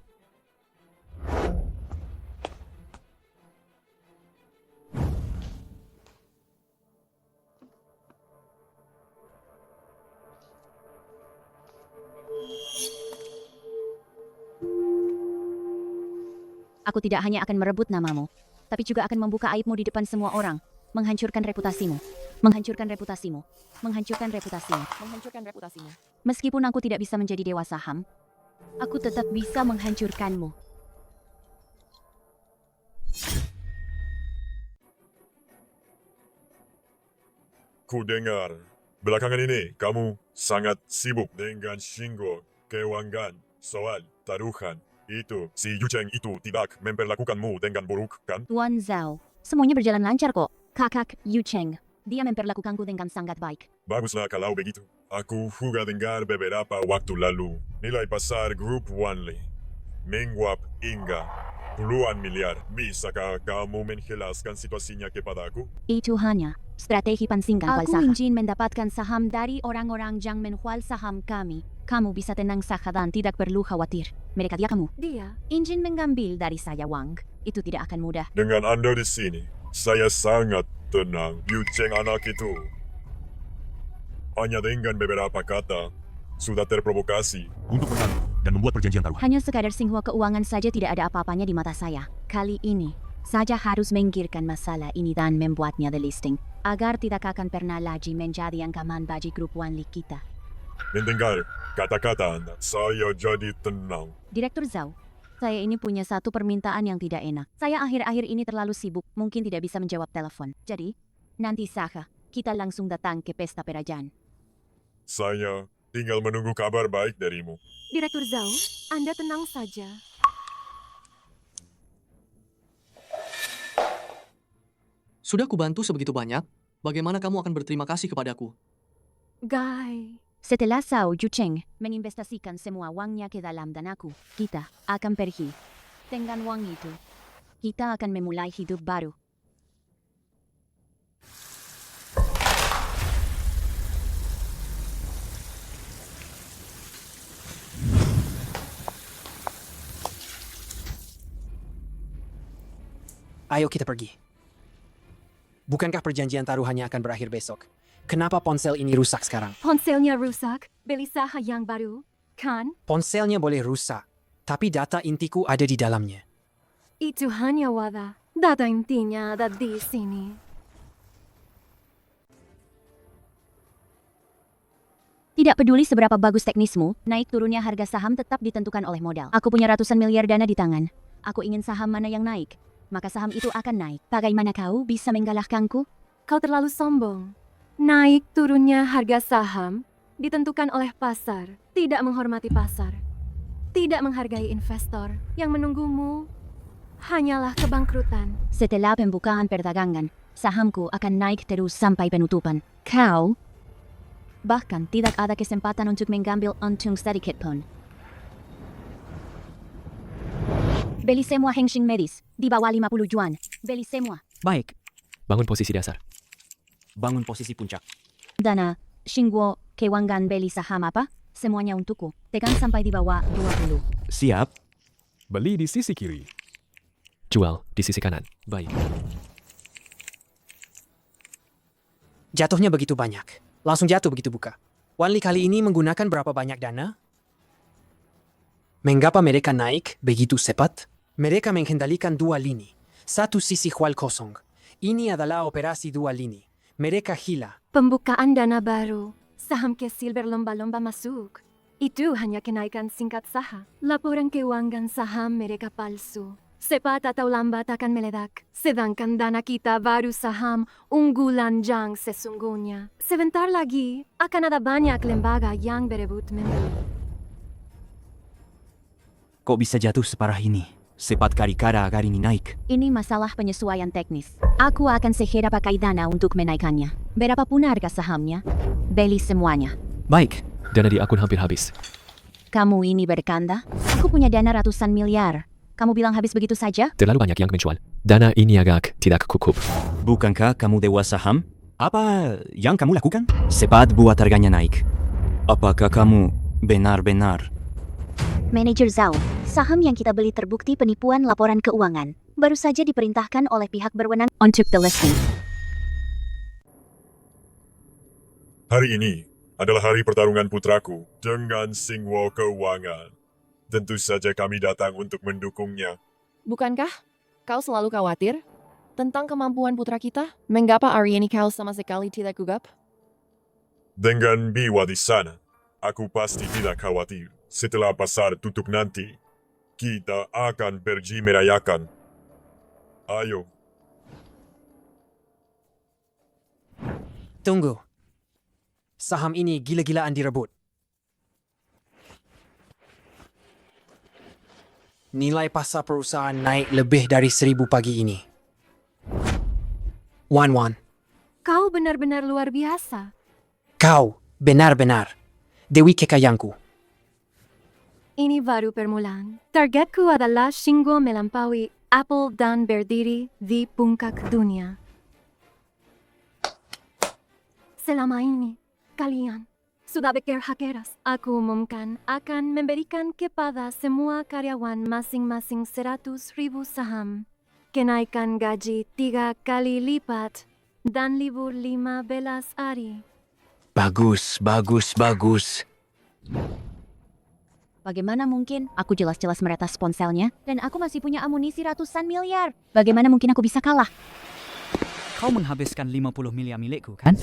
Aku tidak hanya akan merebut namamu, tapi juga akan membuka aibmu di depan semua orang. Menghancurkan reputasimu. Menghancurkan reputasimu. Menghancurkan reputasimu. Menghancurkan reputasimu. Meskipun aku tidak bisa menjadi dewa saham, aku tetap bisa menghancurkanmu. Ku dengar, belakangan ini kamu sangat sibuk dengan Shingo Keuangan soal taruhan. Itu, si Yu Cheng itu tidak memperlakukanmu dengan buruk, kan? Tuan Zhao, semuanya berjalan lancar kok. Kakak Yu Cheng, dia memperlakukanku dengan sangat baik. Baguslah kalau begitu. Aku juga dengar beberapa waktu lalu, nilai pasar grup Wanli menguap hingga puluhan miliar. Bisakah kamu menjelaskan situasinya kepada aku? Itu hanya strategi pansingkan aku ingin mendapatkan saham dari orang-orang yang menjual saham kami. Kamu bisa tenang saja dan tidak perlu khawatir. Mereka dia kamu. Dia ingin mengambil dari saya Wang. Itu tidak akan mudah. Dengan Anda di sini, saya sangat tenang. Yu Cheng anak itu hanya dengan beberapa kata sudah terprovokasi untuk menaruh dan membuat perjanjian taruhan. Hanya sekadar Xinhua keuangan saja tidak ada apa-apanya di mata saya. Kali ini, saja harus menggirkan masalah ini dan membuatnya delisting, agar tidak akan pernah lagi menjadi ancaman bagi grup Wanli kita. Mendengar kata-kata Anda, saya jadi tenang. Direktur Zhao, saya ini punya satu permintaan yang tidak enak. Saya akhir-akhir ini terlalu sibuk, mungkin tidak bisa menjawab telepon. Jadi, nanti saja, kita langsung datang ke pesta perayaan. Saya tinggal menunggu kabar baik darimu. Direktur Zhao, Anda tenang saja. Sudah kubantu sebegitu banyak, bagaimana kamu akan berterima kasih kepadaku? Guy. Setelah Zhao Yucheng menginvestasikan semua uangnya ke dalam danaku, kita akan pergi. Dengan uang itu, kita akan memulai hidup baru. Ayo kita pergi. Bukankah perjanjian taruhannya akan berakhir besok? Kenapa ponsel ini rusak sekarang? Ponselnya rusak, beli saha yang baru, kan? Ponselnya boleh rusak, tapi data intiku ada di dalamnya. Itu hanya wadah. Data intinya ada di sini. Tidak peduli seberapa bagus teknismu, naik turunnya harga saham tetap ditentukan oleh modal. Aku punya ratusan miliar dana di tangan. Aku ingin saham mana yang naik, maka saham itu akan naik. Bagaimana kau bisa mengalahkanku? Kau terlalu sombong. Naik turunnya harga saham ditentukan oleh pasar, tidak menghormati pasar. Tidak menghargai investor yang menunggumu hanyalah kebangkrutan. Setelah pembukaan perdagangan, sahamku akan naik terus sampai penutupan. Kau bahkan tidak ada kesempatan untuk mengambil untung sedikit pun. Beli semua Hengxing medis di bawah 50 yuan. Beli semua. Baik. Bangun posisi dasar. Bangun posisi puncak. Dana, Xingguo, Keuangan beli saham apa? Semuanya untukku. Tekan sampai di bawah 20. Siap. Beli di sisi kiri. Jual di sisi kanan. Baik. Jatuhnya begitu banyak. Langsung jatuh begitu buka. Wanli kali ini menggunakan berapa banyak dana? Mengapa mereka naik begitu cepat? Mereka mengendalikan dua lini. Satu sisi jual kosong. Ini adalah operasi dua lini. Mereka gila. Pembukaan dana baru. Saham Kesil berlomba-lomba masuk. Itu hanya kenaikan singkat saha. Laporan keuangan saham mereka palsu. Cepat atau lambat akan meledak. Sedangkan dana kita baru saham unggulan yang sesungguhnya. Sebentar lagi akan ada banyak lembaga yang berebut membeli. Kok bisa jatuh separah ini? Cepat kari-kara agar ini naik. Ini masalah penyesuaian teknis. Aku akan segera pakai dana untuk menaikkannya. Berapapun harga sahamnya, beli semuanya. Baik. Dana di akun hampir habis. Kamu ini bercanda? Aku punya dana ratusan miliar. Kamu bilang habis begitu saja? Terlalu banyak yang menjual. Dana ini agak tidak cukup. Bukankah kamu dewa saham? Apa yang kamu lakukan? Cepat buat harganya naik. Apakah kamu benar-benar? Manajer Zhao, saham yang kita beli terbukti penipuan laporan keuangan. Baru saja diperintahkan oleh pihak berwenang untuk delisting. Hari ini adalah hari pertarungan putraku dengan Xingguo Keuangan. Tentu saja kami datang untuk mendukungnya. Bukankah kau selalu khawatir tentang kemampuan putra kita? Mengapa hari ini kau sama sekali tidak gugap? Dengan Biwa di sana, aku pasti tidak khawatir. Setelah pasar tutup nanti, kita akan pergi merayakan. Ayo. Tunggu. Saham ini gila-gilaan direbut. Nilai pasar perusahaan naik lebih dari 1.000 pagi ini. Wan. Kau benar-benar luar biasa. Kau benar-benar Dewi Kekayangku. Ini baru permulaan. Targetku adalah Xingguo melampaui Apple dan berdiri di puncak dunia. Selama ini, kalian sudah bekerja keras. Aku umumkan akan memberikan kepada semua karyawan masing-masing 100.000 saham. Kenaikan gaji 3 kali lipat dan libur 15 hari. Bagus. Bagaimana mungkin? Aku jelas-jelas meretas ponselnya, dan aku masih punya amunisi ratusan miliar. Bagaimana mungkin aku bisa kalah? Kau menghabiskan 50 miliar milikku, kan?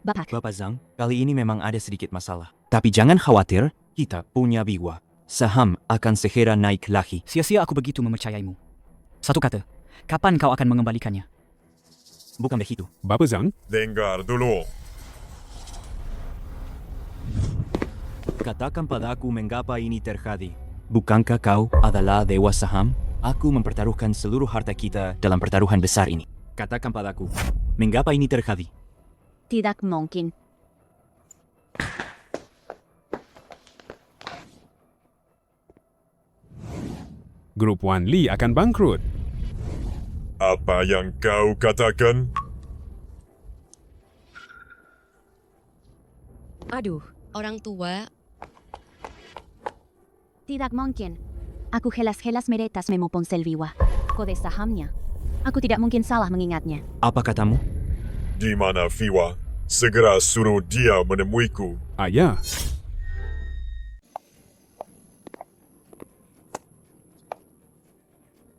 Bapak Zhang, kali ini memang ada sedikit masalah. Tapi jangan khawatir, kita punya Biwa. Saham akan segera naik lagi. Sia-sia aku begitu mempercayaimu. Satu kata, kapan kau akan mengembalikannya? Bukan begitu. Bapak Zhang? Dengar dulu. Katakan padaku mengapa ini terjadi. Bukankah kau adalah dewa saham? Aku mempertaruhkan seluruh harta kita dalam pertaruhan besar ini. Katakan padaku, mengapa ini terjadi? Tidak mungkin. Grup Wan Li akan bangkrut. Apa yang kau katakan? Aduh, Orang tua, Tidak mungkin. Aku jelas-jelas meretas memo ponsel Viwa. Kode sahamnya. Aku tidak mungkin salah mengingatnya. Apa katamu? Di mana Viwa? Segera suruh dia menemuiku. Ayah,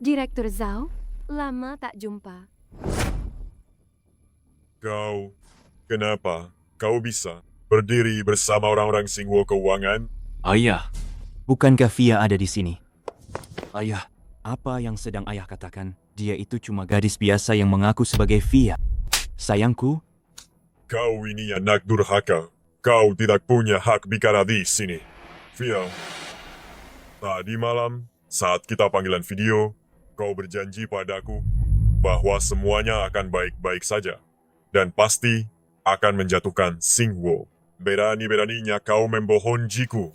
Direktur Zhao, lama tak jumpa. Kau, kenapa kau bisa berdiri bersama orang-orang Xinguo Keuangan? Ayah, Bukankah Fia ada di sini? Ayah, apa yang sedang ayah katakan? Dia itu cuma gadis biasa yang mengaku sebagai Fia. Sayangku, Kau ini anak durhaka. Kau tidak punya hak bicara di sini. Via, tadi malam saat kita panggilan video, kau berjanji padaku bahwa semuanya akan baik-baik saja. Dan pasti akan menjatuhkan Xinguo. Berani-beraninya kau membohong Jiku.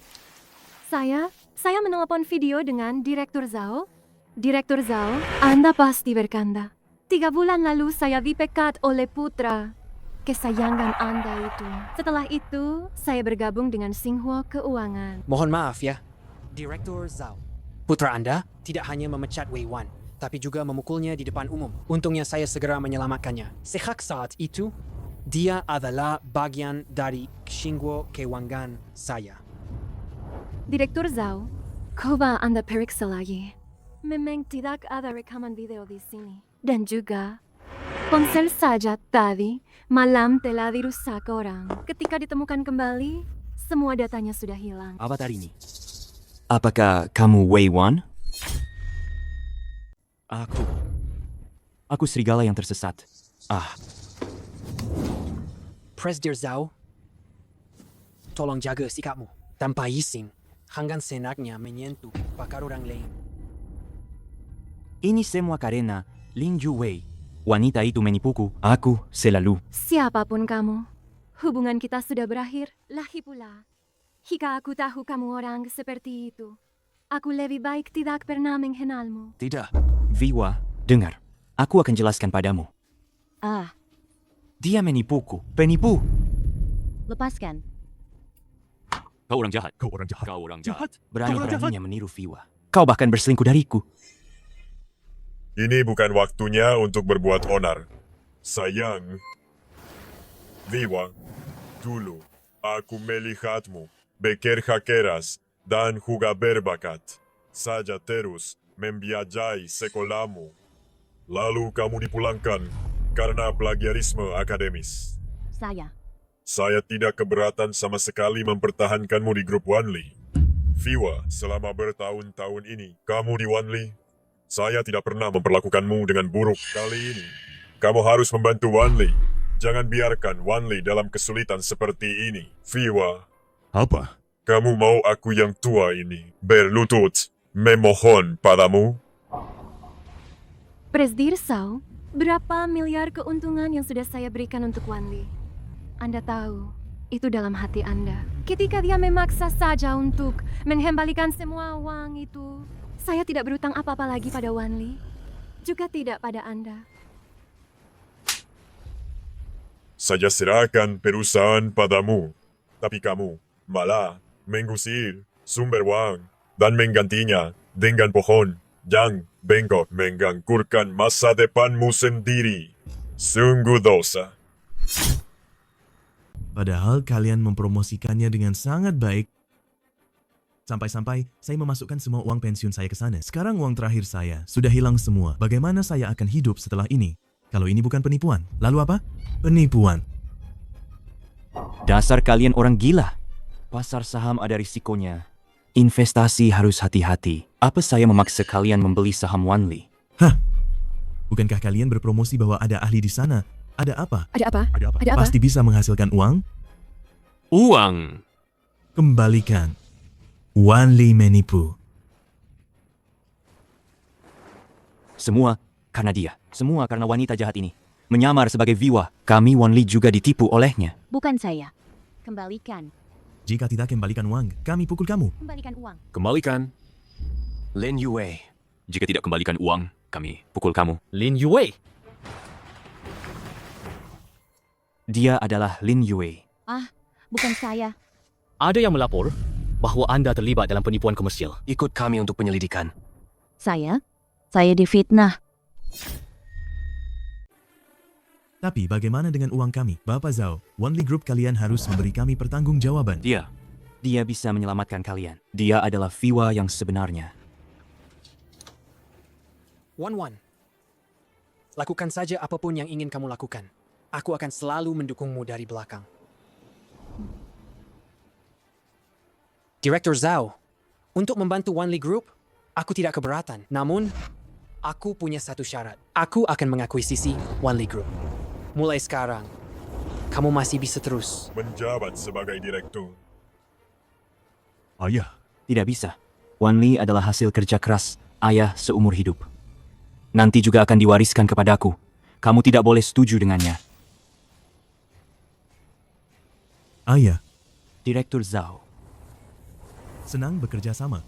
Saya menelepon video dengan Direktur Zhao. Direktur Zhao, Anda pasti bercanda. 3 bulan lalu saya dipecat oleh putra kesayangan Anda itu. Setelah itu, saya bergabung dengan Xinguo Keuangan. Mohon maaf ya, Direktur Zhao. Putra Anda tidak hanya memecat Wei Wan, tapi juga memukulnya di depan umum. Untungnya saya segera menyelamatkannya. Sejak saat itu, dia adalah bagian dari Xinguo Keuangan saya. Direktur Zhao, coba Anda periksa lagi. Memang tidak ada rekaman video di sini. Dan juga, ponsel saja tadi malam telah dirusak orang. Ketika ditemukan kembali, semua datanya sudah hilang. avatar ini. Apakah kamu Wei Wan? Aku serigala yang tersesat. Presdir Zhao, tolong jaga sikapmu. Tanpa izin, jangan senaknya menyentuh pakar orang lain. Ini semua karena Lin Ju Wei. Wanita itu menipuku. Aku selalu. Siapapun kamu, hubungan kita sudah berakhir. Lagi pula, jika aku tahu kamu orang seperti itu, aku lebih baik tidak pernah mengenalmu. Tidak. Viwa, dengar. Aku akan jelaskan padamu. Dia menipuku. Penipu. Lepaskan. kau orang jahat. Kau orang jahat. Kau orang jahat. Berani-beraninya meniru Viwa. Kau bahkan berselingkuh dariku. Ini bukan waktunya untuk berbuat onar. Sayang. Viwa, dulu aku melihatmu bekerja keras dan juga berbakat. Saja terus membiayai sekolahmu. Lalu kamu dipulangkan karena plagiarisme akademis. Saya tidak keberatan sama sekali mempertahankanmu di grup Wanli. Viwa, selama bertahun-tahun ini, kamu di Wanli, saya tidak pernah memperlakukanmu dengan buruk. Kali ini, kamu harus membantu Wanli. Jangan biarkan Wanli dalam kesulitan seperti ini. Viwa. Apa? Kamu mau aku yang tua ini berlutut memohon padamu? Presdir Zhao, berapa miliar keuntungan yang sudah saya berikan untuk Wanli? Anda tahu, itu dalam hati Anda. Ketika dia memaksa saja untuk mengembalikan semua uang itu, saya tidak berutang apa-apa lagi pada Wanli, juga tidak pada Anda. Saya serahkan perusahaan padamu, tapi kamu malah mengusir sumber uang dan menggantinya dengan pohon yang bengkok mengganggukan masa depanmu sendiri. Sungguh dosa. Padahal kalian mempromosikannya dengan sangat baik. Sampai-sampai saya memasukkan semua uang pensiun saya ke sana. Sekarang uang terakhir saya sudah hilang semua. Bagaimana saya akan hidup setelah ini? Kalau ini bukan penipuan, lalu apa? Penipuan. Dasar kalian orang gila. Pasar saham ada risikonya. Investasi harus hati-hati. Apa saya memaksa kalian membeli saham Wanli? Bukankah kalian berpromosi bahwa ada ahli di sana? Ada apa? Ada apa? Ada apa? Ada apa? Pasti bisa menghasilkan uang? Uang. Kembalikan. Wan Li menipu. Semua karena dia. Semua karena wanita jahat ini. Menyamar sebagai Viwa. Kami Wan Li juga ditipu olehnya. Bukan saya. Kembalikan. Jika tidak kembalikan uang, kami pukul kamu. Kembalikan uang. Kembalikan. Lin Yue. Jika tidak kembalikan uang, kami pukul kamu. Lin Yue. Dia adalah Lin Yue. Ah, bukan saya. Ada yang melapor bahwa Anda terlibat dalam penipuan komersial. Ikut kami untuk penyelidikan. Saya? Saya difitnah. Tapi bagaimana dengan uang kami? Bapak Zhao, Wan Li Group kalian harus memberi kami pertanggungjawaban. Dia bisa menyelamatkan kalian. Dia adalah Viwa yang sebenarnya. Wan, lakukan saja apapun yang ingin kamu lakukan. Aku akan selalu mendukungmu dari belakang. Direktur Zhao, untuk membantu Wan Li Group, aku tidak keberatan. Namun, aku punya satu syarat. Aku akan mengakuisisi Wan Li Group. Mulai sekarang, kamu masih bisa terus menjabat sebagai direktur. Ayah. Tidak bisa. Wan Li adalah hasil kerja keras ayah seumur hidup. Nanti juga akan diwariskan kepadaku. Kamu tidak boleh setuju dengannya. Ayah. Direktur Zhao. Senang bekerja sama.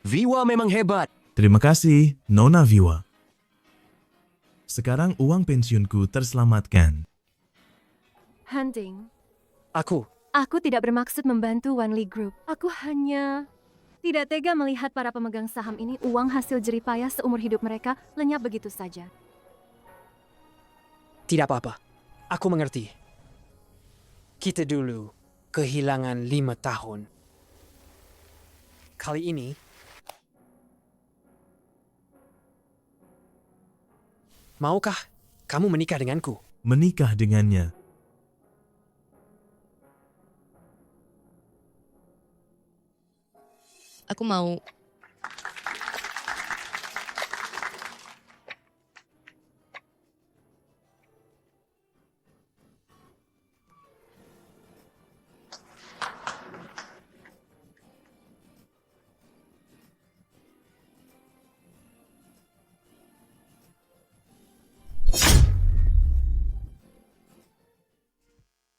Viwa memang hebat. Terima kasih, Nona Viwa. Sekarang uang pensiunku terselamatkan. Hunting. Aku tidak bermaksud membantu Wan Li Group. Aku hanya tidak tega melihat para pemegang saham ini uang hasil jeripayah seumur hidup mereka lenyap begitu saja. tidak apa-apa. Aku mengerti. Kita dulu kehilangan 5 tahun. Kali ini, maukah kamu menikah denganku? Menikah dengannya. Aku mau